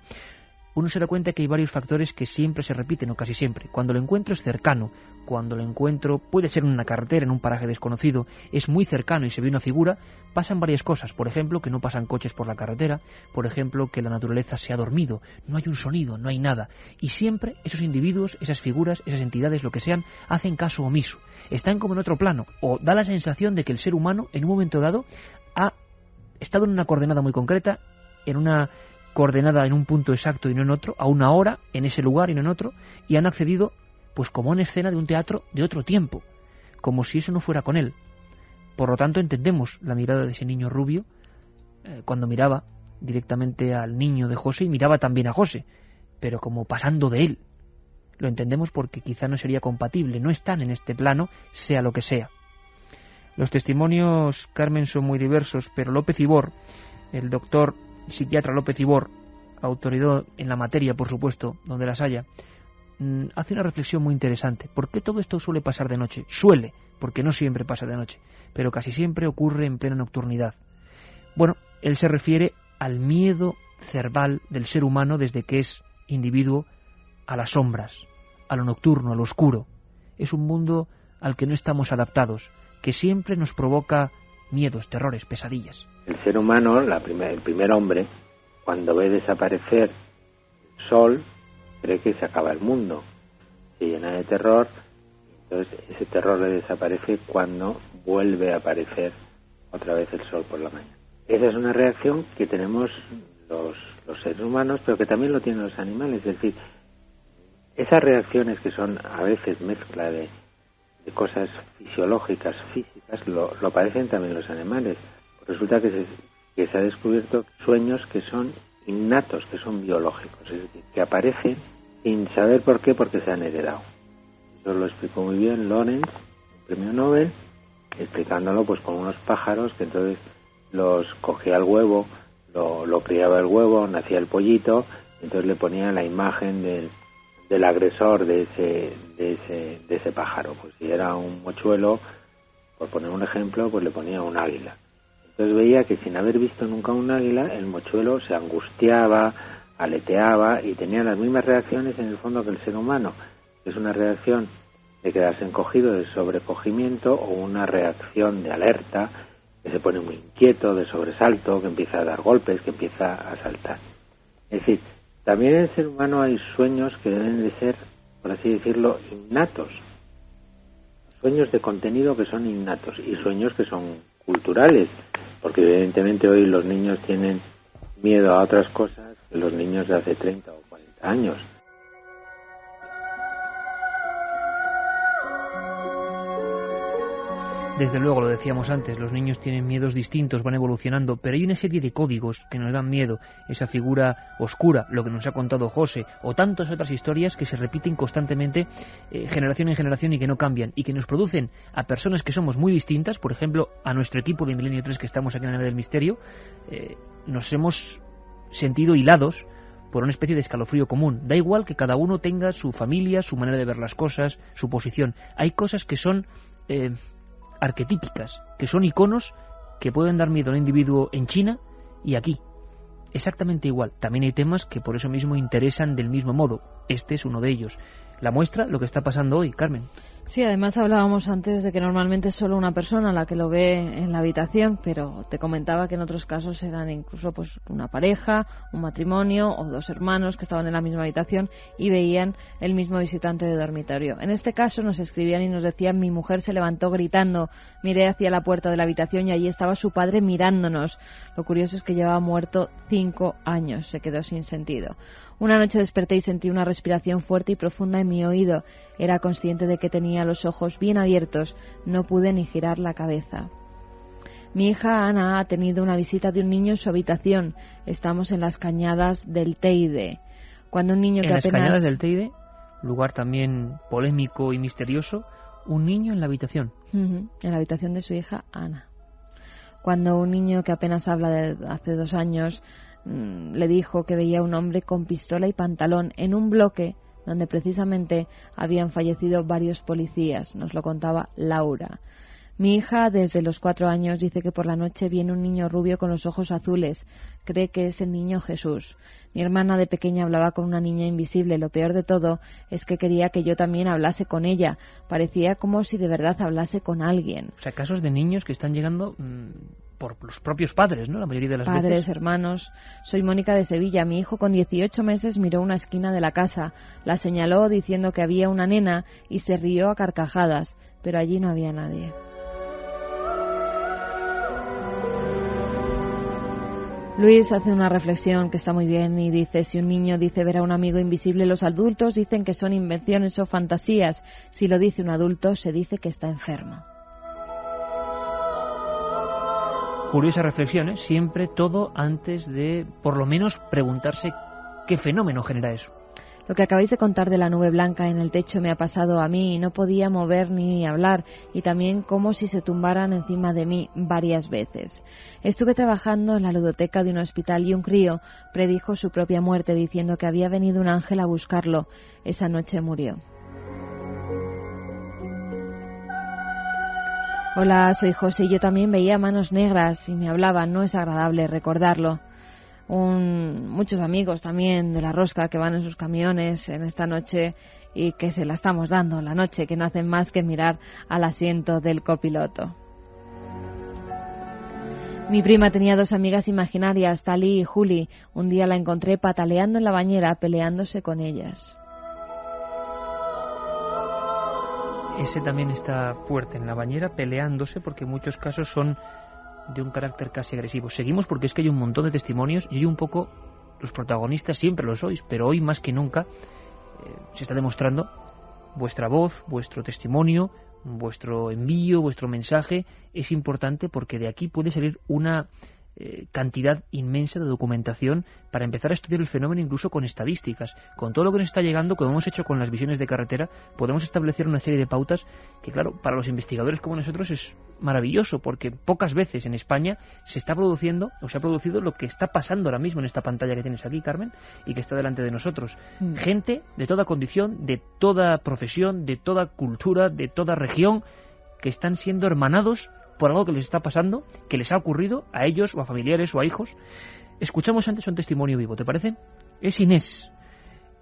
uno se da cuenta que hay varios factores que siempre se repiten, o casi siempre. Cuando el encuentro es cercano, cuando el encuentro puede ser en una carretera, en un paraje desconocido, es muy cercano y se ve una figura, pasan varias cosas. Por ejemplo, que no pasan coches por la carretera, por ejemplo, que la naturaleza se ha dormido, no hay un sonido, no hay nada. Y siempre esos individuos, esas figuras, esas entidades, lo que sean, hacen caso omiso. Están como en otro plano, o da la sensación de que el ser humano, en un momento dado, ha estado en una coordenada muy concreta, en una coordenada en un punto exacto y no en otro, a una hora, en ese lugar y no en otro, y han accedido pues como en escena de un teatro de otro tiempo, como si eso no fuera con él. Por lo tanto, entendemos la mirada de ese niño rubio cuando miraba directamente al niño de José y miraba también a José, pero como pasando de él. Lo entendemos porque quizá no sería compatible, no están en este plano, sea lo que sea. Los testimonios, Carmen, son muy diversos, pero López Ibor, el doctor psiquiatra López Ibor, autoridad en la materia, por supuesto, donde las haya, hace una reflexión muy interesante. ¿Por qué todo esto suele pasar de noche? Suele, porque no siempre pasa de noche, pero casi siempre ocurre en plena nocturnidad. Bueno, él se refiere al miedo cerval del ser humano desde que es individuo a las sombras, a lo nocturno, a lo oscuro. Es un mundo al que no estamos adaptados, que siempre nos provoca miedos, terrores, pesadillas. El ser humano, el primer hombre, cuando ve desaparecer el sol, cree que se acaba el mundo, se llena de terror, entonces ese terror le desaparece cuando vuelve a aparecer otra vez el sol por la mañana. Esa es una reacción que tenemos los seres humanos, pero que también lo tienen los animales. Es decir, esas reacciones que son a veces mezcla de cosas fisiológicas, físicas, lo padecen también los animales. Resulta que se ha descubierto sueños que son innatos, que son biológicos, es decir, que aparecen sin saber por qué, porque se han heredado. Eso lo explicó muy bien Lorenz, premio Nobel, explicándolo pues con unos pájaros que entonces los cogía el huevo, lo criaba el huevo, nacía el pollito, entonces le ponía la imagen del agresor de ese pájaro. Pues si era un mochuelo, por poner un ejemplo, pues le ponía un águila. Entonces veía que sin haber visto nunca un águila, el mochuelo se angustiaba, aleteaba y tenía las mismas reacciones en el fondo que el ser humano. Es una reacción de quedarse encogido, de sobrecogimiento, o una reacción de alerta, que se pone muy inquieto, de sobresalto, que empieza a dar golpes, que empieza a saltar. Es decir, también en el ser humano hay sueños que deben de ser, por así decirlo, innatos. Sueños de contenido que son innatos y sueños que son culturales, porque evidentemente hoy los niños tienen miedo a otras cosas que los niños de hace 30 o 40 años. Desde luego, lo decíamos antes, los niños tienen miedos distintos, van evolucionando, pero hay una serie de códigos que nos dan miedo. Esa figura oscura, lo que nos ha contado José, o tantas otras historias que se repiten constantemente, generación en generación, y que no cambian, y que nos producen a personas que somos muy distintas. Por ejemplo, a nuestro equipo de Milenio 3 que estamos aquí en la nave del misterio, nos hemos sentido hilados por una especie de escalofrío común. Da igual que cada uno tenga su familia, su manera de ver las cosas, su posición. Hay cosas que son arquetípicas, que son iconos que pueden dar miedo a un individuo en China y aquí. Exactamente igual. También hay temas que por eso mismo interesan del mismo modo. Este es uno de ellos. La muestra, lo que está pasando hoy, Carmen. Sí, además hablábamos antes de que normalmente es solo una persona la que lo ve en la habitación, pero te comentaba que en otros casos eran incluso pues una pareja, un matrimonio o dos hermanos que estaban en la misma habitación y veían el mismo visitante de dormitorio. En este caso nos escribían y nos decían: mi mujer se levantó gritando, miré hacia la puerta de la habitación y allí estaba su padre mirándonos. Lo curioso es que llevaba muerto 5 años, se quedó sin sentido. Una noche desperté y sentí una respiración fuerte y profunda en mi oído. Era consciente de que tenía los ojos bien abiertos. No pude ni girar la cabeza. Mi hija Ana ha tenido una visita de un niño en su habitación. Estamos en las Cañadas del Teide. Cuando un niño que apenas... En las Cañadas del Teide, lugar también polémico y misterioso, un niño en la habitación. En la habitación de su hija Ana. Cuando un niño que apenas habla de hace 2 años le dijo que veía un hombre con pistola y pantalón en un bloque donde precisamente habían fallecido varios policías. Nos lo contaba Laura. Mi hija, desde los 4 años, dice que por la noche viene un niño rubio con los ojos azules. Cree que es el niño Jesús. Mi hermana de pequeña hablaba con una niña invisible. Lo peor de todo es que quería que yo también hablase con ella. Parecía como si de verdad hablase con alguien. O sea, casos de niños que están llegando por los propios padres, ¿no? La mayoría de las veces. Padres, hermanos. Soy Mónica de Sevilla. Mi hijo con 18 meses miró una esquina de la casa. La señaló diciendo que había una nena y se rió a carcajadas, pero allí no había nadie. Luis hace una reflexión que está muy bien y dice: si un niño dice ver a un amigo invisible, los adultos dicen que son invenciones o fantasías. Si lo dice un adulto, se dice que está enfermo. Curiosas reflexiones, siempre todo antes de, por lo menos, preguntarse qué fenómeno genera eso. Lo que acabáis de contar de la nube blanca en el techo me ha pasado a mí y no podía mover ni hablar, y también como si se tumbaran encima de mí varias veces. Estuve trabajando en la ludoteca de un hospital y un crío predijo su propia muerte diciendo que había venido un ángel a buscarlo. Esa noche murió. Hola, soy José y yo también veía manos negras y me hablaban. No es agradable recordarlo. Muchos amigos también de La Rosca que van en sus camiones en esta noche y que se la estamos dando la noche, que no hacen más que mirar al asiento del copiloto. Mi prima tenía 2 amigas imaginarias, Tali y Juli. Un día la encontré pataleando en la bañera, peleándose con ellas. Ese también está fuerte, en la bañera, peleándose, porque en muchos casos son de un carácter casi agresivo. Seguimos porque es que hay un montón de testimonios y hoy un poco los protagonistas siempre lo sois, pero hoy más que nunca se está demostrando vuestra voz, vuestro testimonio, vuestro envío, vuestro mensaje es importante, porque de aquí puede salir una cantidad inmensa de documentación para empezar a estudiar el fenómeno, incluso con estadísticas. Con todo lo que nos está llegando, como hemos hecho con las visiones de carretera, podemos establecer una serie de pautas que, claro, para los investigadores como nosotros es maravilloso, porque pocas veces en España se está produciendo o se ha producido lo que está pasando ahora mismo en esta pantalla que tienes aquí, Carmen, y que está delante de nosotros. Gente de toda condición, de toda profesión, de toda cultura, de toda región, que están siendo hermanados por algo que les está pasando, que les ha ocurrido a ellos o a familiares o a hijos. Escuchamos antes un testimonio vivo, ¿te parece? Es Inés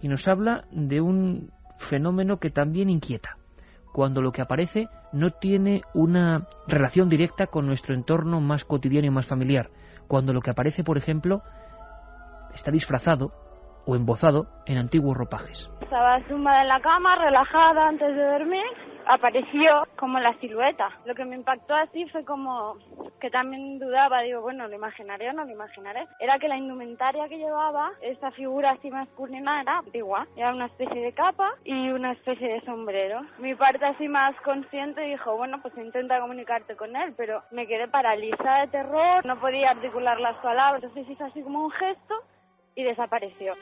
y nos habla de un fenómeno que también inquieta, cuando lo que aparece no tiene una relación directa con nuestro entorno más cotidiano y más familiar, cuando lo que aparece, por ejemplo, está disfrazado o embozado en antiguos ropajes. Estaba tumbada en la cama, relajada antes de dormir. Apareció como la silueta. Lo que me impactó así fue como que también dudaba, digo, bueno, ¿lo imaginaré o no lo imaginaré? Era que la indumentaria que llevaba, esta figura así masculina, era antigua. Era una especie de capa y una especie de sombrero. Mi parte así más consciente dijo, bueno, pues intenta comunicarte con él, pero me quedé paralizada de terror, no podía articular las palabras, entonces hizo así como un gesto y desapareció.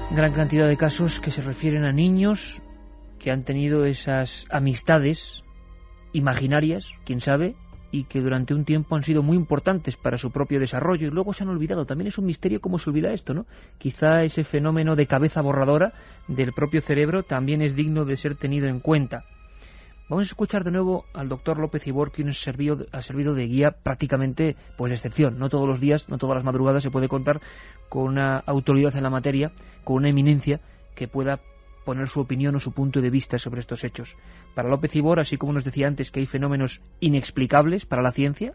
Gran cantidad de casos que se refieren a niños que han tenido esas amistades imaginarias, quién sabe, y que durante un tiempo han sido muy importantes para su propio desarrollo y luego se han olvidado. También es un misterio cómo se olvida esto, ¿no? Quizá ese fenómeno de cabeza borradora del propio cerebro también es digno de ser tenido en cuenta. Vamos a escuchar de nuevo al doctor López Ibor, que nos ha servido de guía prácticamente pues de excepción. No todos los días, no todas las madrugadas se puede contar con una autoridad en la materia, con una eminencia que pueda poner su opinión o su punto de vista sobre estos hechos. Para López Ibor, así como nos decía antes que hay fenómenos inexplicables para la ciencia,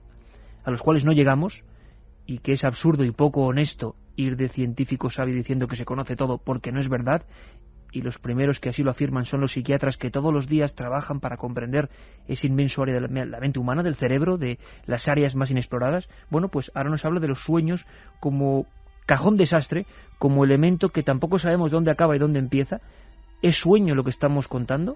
a los cuales no llegamos, y que es absurdo y poco honesto ir de científico sabio diciendo que se conoce todo, porque no es verdad, y los primeros que así lo afirman son los psiquiatras, que todos los días trabajan para comprender ese inmenso área de la mente humana, del cerebro, de las áreas más inexploradas. Bueno, pues ahora nos habla de los sueños como cajón desastre, como elemento que tampoco sabemos dónde acaba y dónde empieza. ¿Es sueño lo que estamos contando?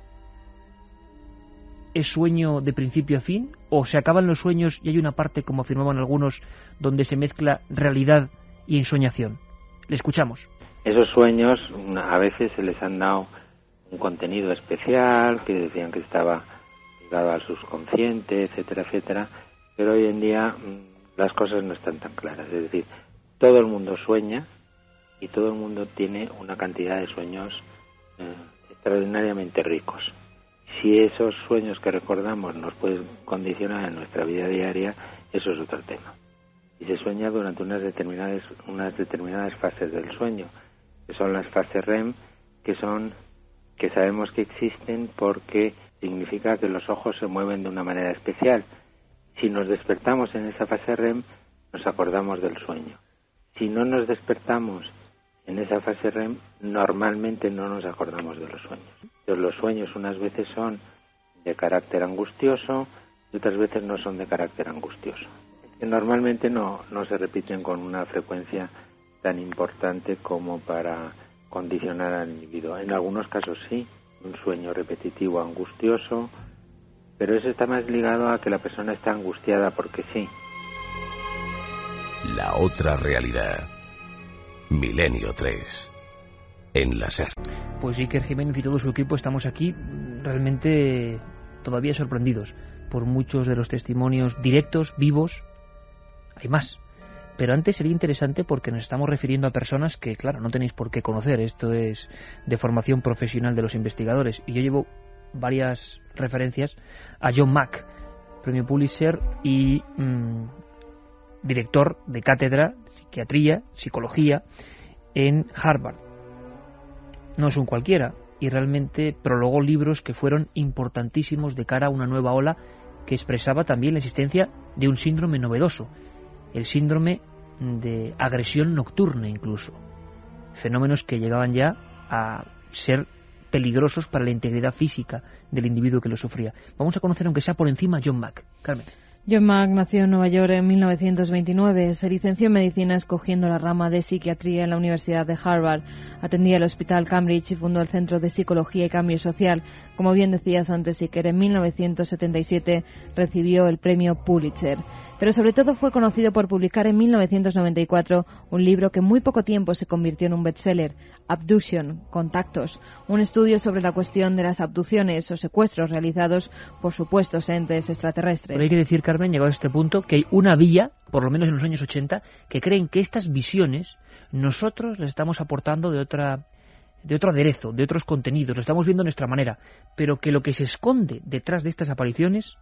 ¿Es sueño de principio a fin? ¿O se acaban los sueños y hay una parte, como afirmaban algunos, donde se mezcla realidad y ensoñación? Le escuchamos. Esos sueños a veces se les han dado un contenido especial, que decían que estaba ligado al subconsciente, etcétera, etcétera, pero hoy en día las cosas no están tan claras. Es decir, todo el mundo sueña y todo el mundo tiene una cantidad de sueños extraordinariamente ricos. Si esos sueños que recordamos nos pueden condicionar en nuestra vida diaria, eso es otro tema. Y se sueña durante unas determinadas fases del sueño, que son las fases REM, que sabemos que existen porque significa que los ojos se mueven de una manera especial. Si nos despertamos en esa fase REM, nos acordamos del sueño. Si no nos despertamos en esa fase REM, normalmente no nos acordamos de los sueños. Entonces, los sueños unas veces son de carácter angustioso y otras veces no son de carácter angustioso. Que normalmente no se repiten con una frecuencia tan importante como para condicionar al individuo. En algunos casos sí, un sueño repetitivo angustioso pero eso está más ligado a que la persona está angustiada porque sí. La otra realidad. Milenio 3. En la SER. Pues Iker Jiménez y todo su equipo estamos aquí realmente todavía sorprendidos por muchos de los testimonios directos, vivos. Hay más. Pero antes sería interesante porque nos estamos refiriendo a personas que, claro, no tenéis por qué conocer. Esto es de formación profesional de los investigadores. Y yo llevo varias referencias a John Mack, premio Pulitzer y director de cátedra de psiquiatría, psicología en Harvard. No es un cualquiera y realmente prologó libros que fueron importantísimos de cara a una nueva ola que expresaba también la existencia de un síndrome novedoso, el síndrome de agresión nocturna incluso, fenómenos que llegaban ya a ser peligrosos para la integridad física del individuo que lo sufría. Vamos a conocer, aunque sea por encima, a John Mack. Carmen. John Mack nació en Nueva York en 1929. Se licenció en medicina escogiendo la rama de psiquiatría en la Universidad de Harvard. Atendía el Hospital Cambridge y fundó el Centro de Psicología y Cambio Social. Como bien decías antes, Iker, en 1977 recibió el premio Pulitzer. Pero sobre todo fue conocido por publicar en 1994 un libro que en muy poco tiempo se convirtió en un bestseller, Abduction, Contactos, un estudio sobre la cuestión de las abducciones o secuestros realizados por supuestos entes extraterrestres. Pero hay que decir, Carmen, llegado a este punto, que hay una vía, por lo menos en los años 80, que creen que estas visiones nosotros les estamos aportando de otro aderezo, de otros contenidos, lo estamos viendo de nuestra manera, pero que lo que se esconde detrás de estas apariciones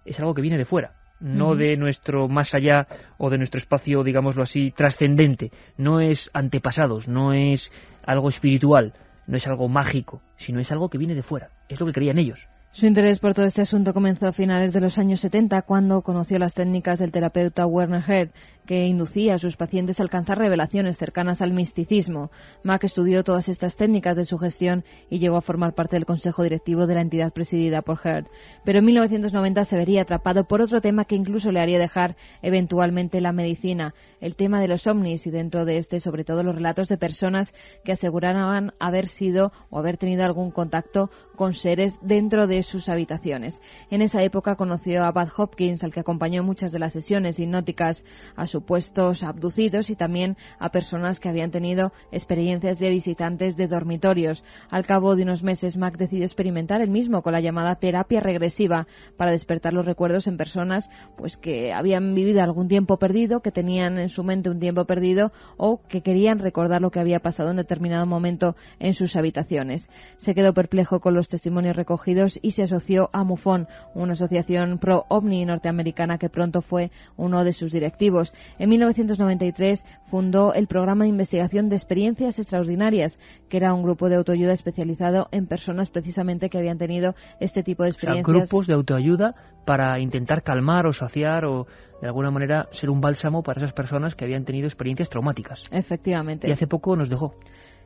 es algo que viene de fuera, no de nuestro más allá o de nuestro espacio, digámoslo así, trascendente. No es antepasados, no es algo espiritual, no es algo mágico, sino es algo que viene de fuera. Es lo que creían ellos. Su interés por todo este asunto comenzó a finales de los años 70, cuando conoció las técnicas del terapeuta Werner Heard, que inducía a sus pacientes a alcanzar revelaciones cercanas al misticismo. Mack estudió todas estas técnicas de sugestión y llegó a formar parte del consejo directivo de la entidad presidida por Heard. Pero en 1990 se vería atrapado por otro tema que incluso le haría dejar eventualmente la medicina, el tema de los ovnis, y dentro de este sobre todo los relatos de personas que aseguraban haber sido o haber tenido algún contacto con seres dentro de sus habitaciones. En esa época conoció a Bud Hopkins, al que acompañó en muchas de las sesiones hipnóticas a supuestos abducidos y también a personas que habían tenido experiencias de visitantes de dormitorios. Al cabo de unos meses, Mack decidió experimentar él mismo con la llamada terapia regresiva para despertar los recuerdos en personas pues que habían vivido algún tiempo perdido, que tenían en su mente un tiempo perdido o que querían recordar lo que había pasado en determinado momento en sus habitaciones. Se quedó perplejo con los testimonios recogidos y se asoció a MUFON, una asociación pro-ovni norteamericana que pronto fue uno de sus directivos. En 1993 fundó el programa de investigación de experiencias extraordinarias, que era un grupo de autoayuda especializado en personas precisamente que habían tenido este tipo de experiencias. O sea, grupos de autoayuda para intentar calmar o saciar o de alguna manera ser un bálsamo para esas personas que habían tenido experiencias traumáticas. Efectivamente. Y hace poco nos dejó.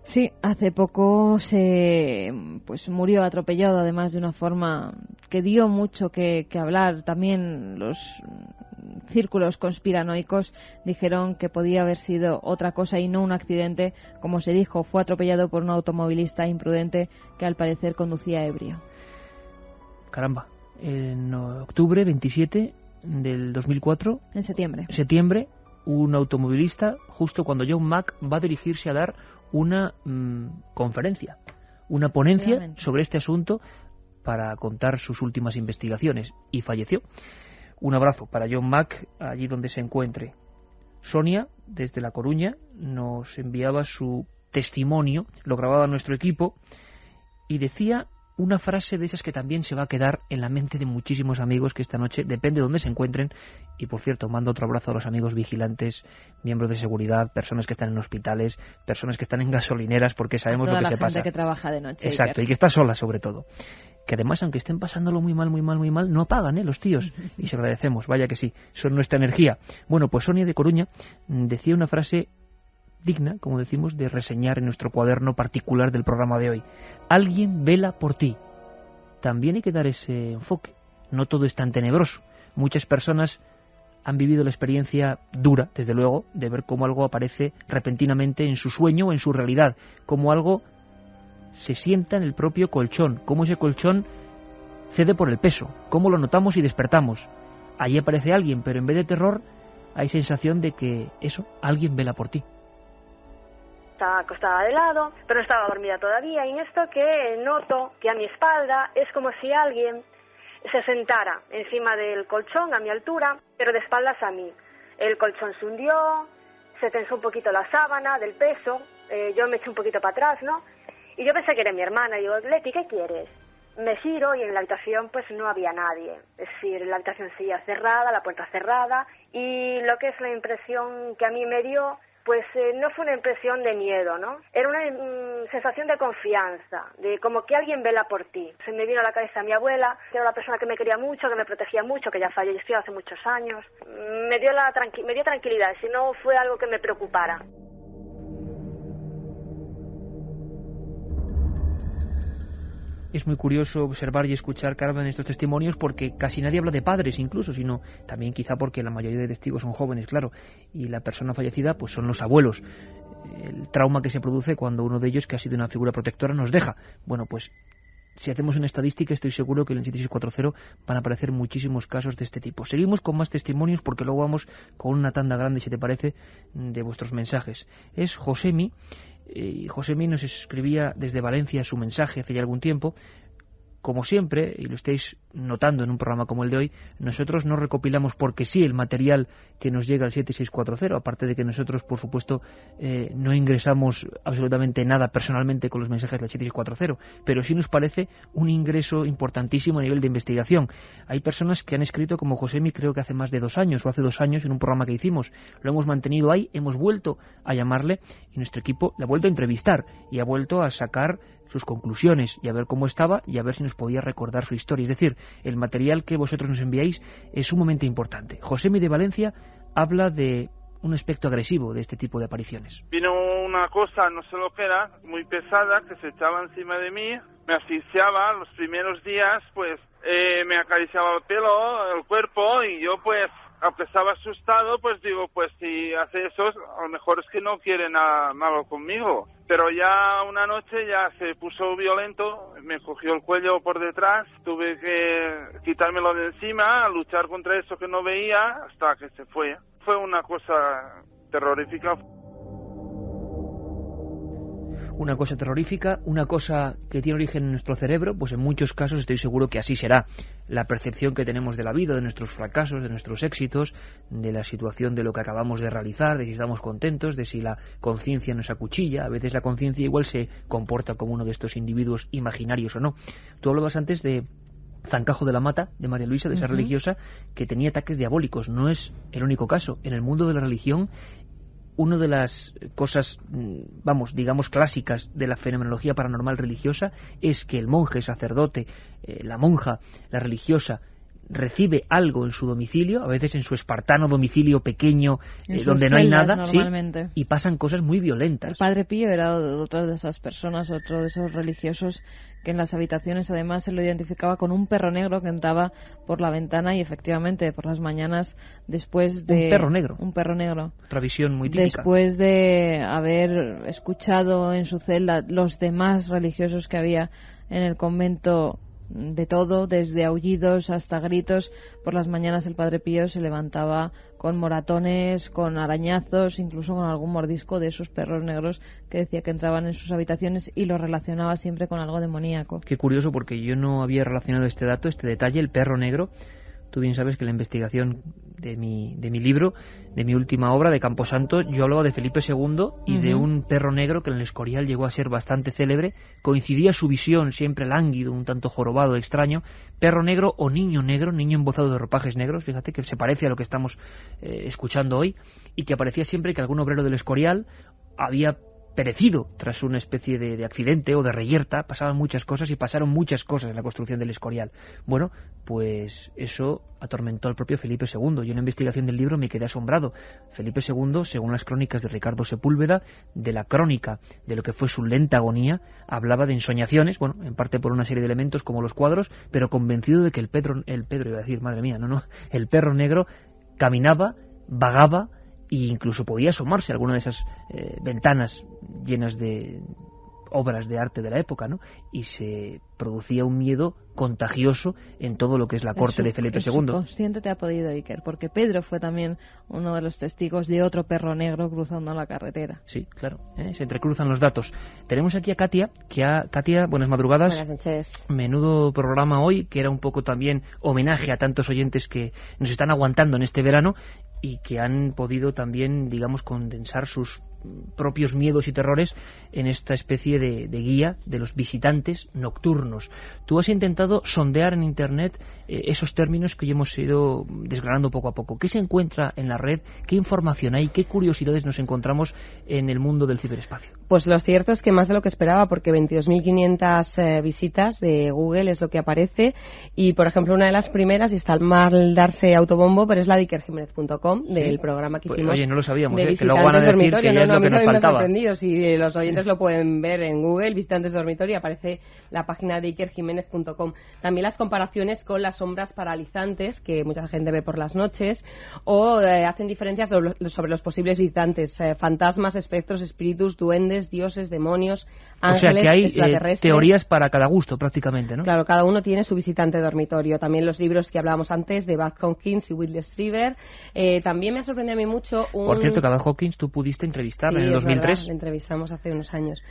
Sí, hace poco murió atropellado, además de una forma que dio mucho que hablar. También los círculos conspiranoicos dijeron que podía haber sido otra cosa y no un accidente. Como se dijo, fue atropellado por un automovilista imprudente que al parecer conducía ebrio. Caramba, en octubre 27 del 2004... En septiembre, un automovilista, justo cuando John Mack va a dirigirse a dar una conferencia, una ponencia sobre este asunto para contar sus últimas investigaciones, y falleció. Un abrazo para John Mack allí donde se encuentre. Sonia, desde La Coruña, nos enviaba su testimonio, lo grababa nuestro equipo, y decía una frase de esas que también se va a quedar en la mente de muchísimos amigos que esta noche, depende de dónde se encuentren, y por cierto, mando otro abrazo a los amigos vigilantes, miembros de seguridad, personas que están en hospitales, personas que están en gasolineras, porque sabemos lo que se pasa. Toda la gente que trabaja de noche. Exacto, y que está sola sobre todo. Que además, aunque estén pasándolo muy mal, no apagan, los tíos, y se lo agradecemos, vaya que sí, son nuestra energía. Bueno, pues Sonia de Coruña decía una frase digna, como decimos, de reseñar en nuestro cuaderno particular del programa de hoy. Alguien vela por ti. También hay que dar ese enfoque. No todo es tan tenebroso. Muchas personas han vivido la experiencia dura, desde luego, de ver cómo algo aparece repentinamente en su sueño o en su realidad, cómo algo se sienta en el propio colchón, cómo ese colchón cede por el peso, cómo lo notamos y despertamos. Allí aparece alguien, pero en vez de terror hay sensación de que eso, alguien vela por ti. Estaba acostada de lado, pero no estaba dormida todavía, y en esto que noto que a mi espalda es como si alguien se sentara encima del colchón a mi altura, pero de espaldas a mí. El colchón se hundió, se tensó un poquito la sábana del peso, yo me eché un poquito para atrás, ¿no? Y yo pensé que era mi hermana, y digo, Leti, ¿qué quieres? Me giro y en la habitación pues no había nadie, es decir, la habitación seguía cerrada, la puerta cerrada, y lo que es la impresión que a mí me dio, pues no fue una impresión de miedo, ¿no? Era una sensación de confianza, de como que alguien vela por ti. Se me vino a la cabeza mi abuela, que era una persona que me quería mucho, que me protegía mucho, que ya falleció hace muchos años. Me dio tranquilidad, si no fue algo que me preocupara. Es muy curioso observar y escuchar, Carmen, estos testimonios, porque casi nadie habla de padres incluso, sino también quizá porque la mayoría de testigos son jóvenes, claro, y la persona fallecida pues son los abuelos. El trauma que se produce cuando uno de ellos, que ha sido una figura protectora, nos deja. Bueno, pues si hacemos una estadística, estoy seguro que en el 7640 van a aparecer muchísimos casos de este tipo. Seguimos con más testimonios porque luego vamos con una tanda grande, si te parece, de vuestros mensajes. Es Josemi. Josemi nos escribía desde Valencia su mensaje hace ya algún tiempo. Como siempre, y lo estáis notando en un programa como el de hoy, nosotros no recopilamos porque sí el material que nos llega al 7640, aparte de que nosotros, por supuesto, no ingresamos absolutamente nada personalmente con los mensajes del 7640, pero sí nos parece un ingreso importantísimo a nivel de investigación. Hay personas que han escrito como Josemi, creo que hace más de 2 años o hace 2 años en un programa que hicimos. Lo hemos mantenido ahí, hemos vuelto a llamarle y nuestro equipo le ha vuelto a entrevistar y ha vuelto a sacar sus conclusiones y a ver cómo estaba y a ver si nos podía recordar su historia. Es decir, el material que vosotros nos enviáis es sumamente importante. Josemi de Valencia habla de un aspecto agresivo de este tipo de apariciones. Vino una cosa, no sé lo que era, muy pesada, que se echaba encima de mí, me asfixiaba. Los primeros días, pues, me acariciaba el pelo, el cuerpo, y yo, pues, aunque estaba asustado, pues digo, pues si hace eso, a lo mejor es que no quiere nada malo conmigo. Pero ya una noche ya se puso violento, me cogió el cuello por detrás, tuve que quitármelo de encima, luchar contra eso que no veía hasta que se fue. Fue una cosa terrorífica. Una cosa terrorífica, una cosa que tiene origen en nuestro cerebro, pues en muchos casos estoy seguro que así será. La percepción que tenemos de la vida, de nuestros fracasos, de nuestros éxitos, de la situación de lo que acabamos de realizar, de si estamos contentos, de si la conciencia nos acuchilla. A veces la conciencia igual se comporta como uno de estos individuos imaginarios o no. Tú hablabas antes de Zancajo de la Mata, de María Luisa, de esa religiosa que tenía ataques diabólicos. No es el único caso. En el mundo de la religión, una de las cosas, digamos, clásicas de la fenomenología paranormal religiosa es que el monje, sacerdote, la monja, la religiosa, recibe algo en su domicilio, a veces en su espartano domicilio pequeño, donde no hay nada, ¿sí? Y pasan cosas muy violentas. El Padre Pío era otra de esas personas, otro de esos religiosos que en las habitaciones además se lo identificaba con un perro negro que entraba por la ventana y efectivamente por las mañanas después de... Un perro negro. Un perro negro. Otra visión muy típica. Después de haber escuchado en su celda los demás religiosos que había en el convento, de todo, desde aullidos hasta gritos, por las mañanas el Padre Pío se levantaba con moratones, con arañazos, incluso con algún mordisco de esos perros negros que decía que entraban en sus habitaciones, y lo relacionaba siempre con algo demoníaco. Qué curioso, porque yo no había relacionado este dato, este detalle, el perro negro. Tú bien sabes que la investigación de mi libro, de mi última obra, de Camposanto, yo hablaba de Felipe II y de un perro negro que en el Escorial llegó a ser bastante célebre. Coincidía su visión, siempre lánguido, un tanto jorobado, extraño. Perro negro o niño negro, niño embozado de ropajes negros, fíjate que se parece a lo que estamos escuchando hoy, y que aparecía siempre que algún obrero del Escorial había perecido tras una especie de accidente o de reyerta. Pasaban muchas cosas y pasaron muchas cosas en la construcción del Escorial. Bueno, pues eso atormentó al propio Felipe II. Yo en la investigación del libro me quedé asombrado. Felipe II, según las crónicas de Ricardo Sepúlveda, de la crónica de lo que fue su lenta agonía, hablaba de ensoñaciones, bueno, en parte por una serie de elementos como los cuadros, pero convencido de que el perro iba a decir, madre mía, el perro negro caminaba, vagaba, e incluso podía asomarse a alguna de esas ventanas llenas de obras de arte de la época, ¿no? Y se producía un miedo contagioso en todo lo que es la corte de Felipe II. El subconsciente te ha podido, Iker, porque Pedro fue también uno de los testigos de otro perro negro cruzando la carretera. Sí, claro, se entrecruzan los datos. Tenemos aquí a Katia, Katia, buenas madrugadas. Buenas noches. Menudo programa hoy, que era un poco también homenaje a tantos oyentes que nos están aguantando en este verano y que han podido también, digamos, condensar sus propios miedos y terrores en esta especie de guía de los visitantes nocturnos. Tú has intentado sondear en Internet esos términos que hoy hemos ido desgranando poco a poco. ¿Qué se encuentra en la red? ¿Qué información hay? ¿Qué curiosidades nos encontramos en el mundo del ciberespacio? Pues lo cierto es que más de lo que esperaba, porque 22.500 visitas de Google es lo que aparece, y por ejemplo una de las primeras, y está mal darse autobombo, pero es la de ikerjimenez.com, del programa que hicimos. Oye, no lo sabíamos, de te lo van a decir, que ya es lo que nos faltaba. Sorprendido. Si los oyentes lo pueden ver en Google, visitantes de dormitorio, aparece la página de ikerjimenez.com. También las comparaciones con las sombras paralizantes que mucha gente ve por las noches, o hacen diferencias sobre los posibles visitantes, fantasmas, espectros, espíritus, duendes, dioses, demonios, ángeles, o sea que hay extraterrestres. Teorías para cada gusto prácticamente, ¿no? Claro, cada uno tiene su visitante de dormitorio. También los libros que hablábamos antes de Bud Hopkins y Whitley Strieber. También me ha sorprendido a mí mucho Por cierto, que a Bud Hopkins tú pudiste entrevistar en el 2003. Verdad, le entrevistamos hace unos años.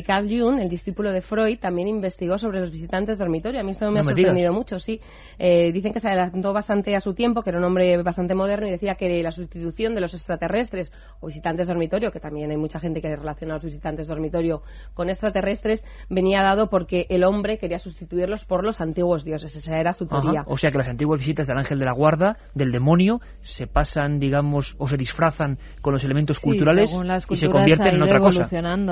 Carl Jung, el discípulo de Freud, también investigó sobre los visitantes de dormitorio. A mí eso me ha sorprendido mucho, sí. Dicen que se adelantó bastante a su tiempo, que era un hombre bastante moderno, y decía que la sustitución de los extraterrestres o visitantes de dormitorio, que también hay mucha gente que relaciona a los visitantes de dormitorio con extraterrestres, venía dado porque el hombre quería sustituirlos por los antiguos dioses. Esa era su teoría. O sea que las antiguas visitas del ángel de la guarda, del demonio, se pasan, digamos, o se disfrazan con los elementos culturales y se convierten en otra cosa.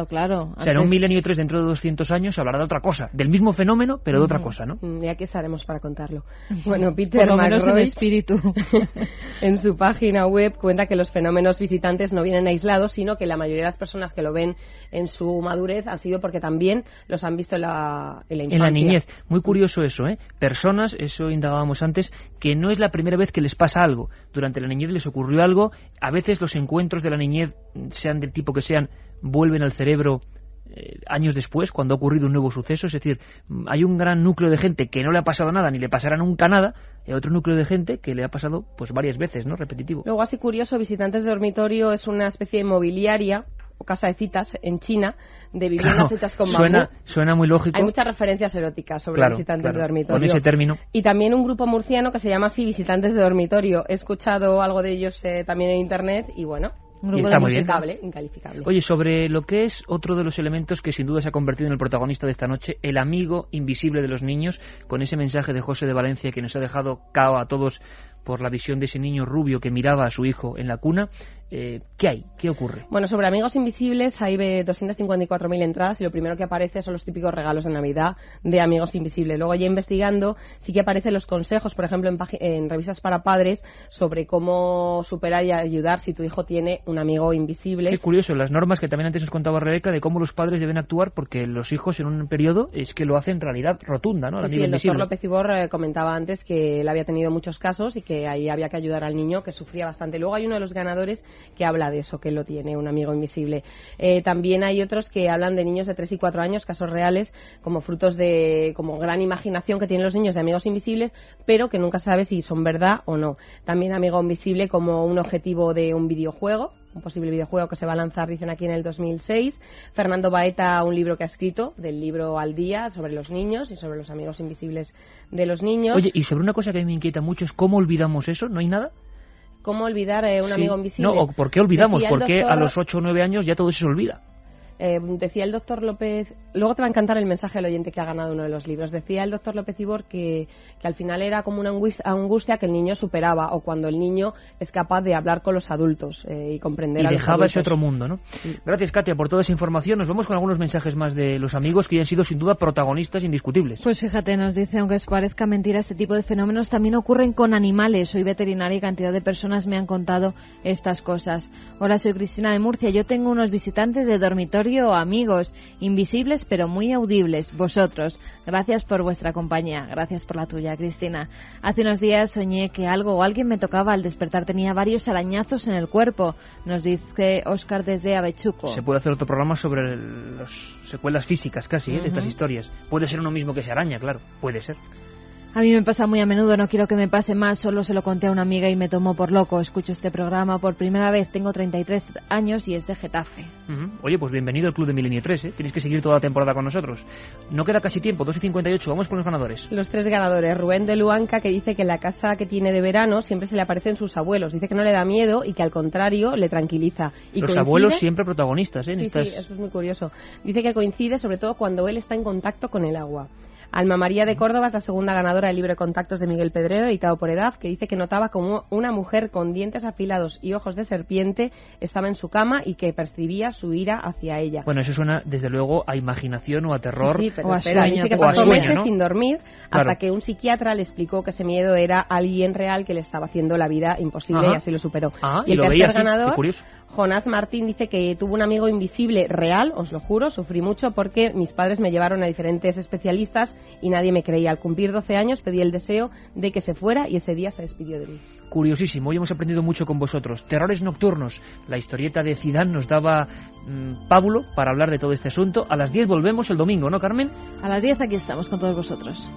Claro. O sea, en un milenio 3, dentro de 200 años, se hablará de otra cosa, del mismo fenómeno, pero de otra cosa, ¿no? Y aquí estaremos para contarlo. Bueno, Peter menos en espíritu. En su página web cuenta que los fenómenos visitantes no vienen aislados, sino que la mayoría de las personas que lo ven en su madurez han sido porque también los han visto en la infancia. En la niñez. Muy curioso eso, ¿eh? Personas, eso indagábamos antes, que no es la primera vez que les pasa algo. Durante la niñez les ocurrió algo. A veces los encuentros de la niñez, sean del tipo que sean, vuelven al cerebro años después, cuando ha ocurrido un nuevo suceso. Es decir, hay un gran núcleo de gente que no le ha pasado nada ni le pasará nunca nada, y otro núcleo de gente que le ha pasado pues varias veces, ¿no? Repetitivo. Luego, así curioso, visitantes de dormitorio es una especie de inmobiliaria o casa de citas en China, de viviendas hechas con bambú. Suena muy lógico. Hay muchas referencias eróticas sobre visitantes de dormitorio. Con ese término. Y también un grupo murciano que se llama así Visitantes de Dormitorio. He escuchado algo de ellos también en internet y bueno, un grupo incalificable. Oye, sobre lo que es otro de los elementos que sin duda se ha convertido en el protagonista de esta noche, el amigo invisible de los niños, con ese mensaje de José de Valencia que nos ha dejado cao a todos por la visión de ese niño rubio que miraba a su hijo en la cuna. ¿Qué hay? ¿Qué ocurre? Bueno, sobre Amigos Invisibles hay 254.000 entradas y lo primero que aparece son los típicos regalos de Navidad de Amigos Invisibles. Luego, ya investigando, sí que aparecen los consejos, por ejemplo, en revistas para padres, sobre cómo superar y ayudar si tu hijo tiene un amigo invisible. Qué curioso, las normas que también antes nos contaba Rebeca de cómo los padres deben actuar, porque los hijos en un periodo es que lo hacen realidad rotunda, ¿no? Sí, el doctor López Ibor comentaba antes que él había tenido muchos casos y que ahí había que ayudar al niño, que sufría bastante. Luego hay uno de los ganadores que habla de eso, que lo tiene, un amigo invisible. También hay otros que hablan de niños de 3 y 4 años, casos reales, como frutos de como gran imaginación que tienen los niños de amigos invisibles, pero que nunca sabe si son verdad o no. También amigo invisible como un objetivo de un videojuego, un posible videojuego que se va a lanzar, dicen aquí, en el 2006. Fernando Baeta, un libro que ha escrito, del libro Al Día, sobre los niños y sobre los amigos invisibles de los niños. Oye, y sobre una cosa que a mí me inquieta mucho es cómo olvidamos eso, ¿no hay nada? ¿Cómo olvidar un amigo invisible? No, ¿por qué olvidamos? ¿Por qué a los 8 o 9 años ya todo eso se olvida? Decía el doctor López, luego te va a encantar el mensaje del oyente que ha ganado uno de los libros, decía el doctor López Ibor que al final era como una angustia que el niño superaba, o cuando el niño es capaz de hablar con los adultos y comprender a los dejaba adultos. Ese otro mundo, ¿no? Gracias, Katia, por toda esa información. Nos vamos con algunos mensajes más de los amigos que ya han sido sin duda protagonistas indiscutibles. Pues fíjate, nos dice, aunque os parezca mentira, este tipo de fenómenos también ocurren con animales. Soy veterinaria y cantidad de personas me han contado estas cosas. Hola, soy Cristina de Murcia. Yo tengo unos visitantes de dormitorio dormitorio, amigos, invisibles pero muy audibles, vosotros. Gracias por vuestra compañía, gracias por la tuya, Cristina. Hace unos días soñé que algo o alguien me tocaba. Al despertar tenía varios arañazos en el cuerpo, nos dice Óscar desde Avechuco. Se puede hacer otro programa sobre las secuelas físicas casi, de estas historias. Puede ser uno mismo que se araña, claro, puede ser. A mí me pasa muy a menudo, no quiero que me pase más, solo se lo conté a una amiga y me tomó por loco. Escucho este programa por primera vez, tengo 33 años y es de Getafe. Oye, pues bienvenido al Club de Milenio 3, ¿eh? Tienes que seguir toda la temporada con nosotros. No queda casi tiempo, 2:58, vamos con los ganadores. Los 3 ganadores, Rubén de Luanca, que dice que en la casa que tiene de verano siempre se le aparecen sus abuelos, dice que no le da miedo y que al contrario le tranquiliza. Y los abuelos siempre protagonistas, ¿eh? Sí, eso es muy curioso. Dice que coincide sobre todo cuando él está en contacto con el agua. Alma María de Córdoba es la segunda ganadora del libro de contactos de Miguel Pedrero, editado por EDAF, que dice que notaba como una mujer con dientes afilados y ojos de serpiente estaba en su cama y que percibía su ira hacia ella. Bueno, eso suena desde luego a imaginación o a terror, sí, pero o a sueño. Dice que pasó meses sin dormir claro, hasta que un psiquiatra le explicó que ese miedo era alguien real que le estaba haciendo la vida imposible y así lo superó. Y el lo tercer así, ganador, curioso. Jonás Martín, dice que tuvo un amigo invisible real, os lo juro, sufrí mucho porque mis padres me llevaron a diferentes especialistas y nadie me creía. Al cumplir 12 años pedí el deseo de que se fuera y ese día se despidió de mí. Curiosísimo, hoy hemos aprendido mucho con vosotros. Terrores nocturnos, la historieta de Zidane nos daba pábulo para hablar de todo este asunto. A las 10 volvemos el domingo, ¿no, Carmen? A las 10 aquí estamos con todos vosotros.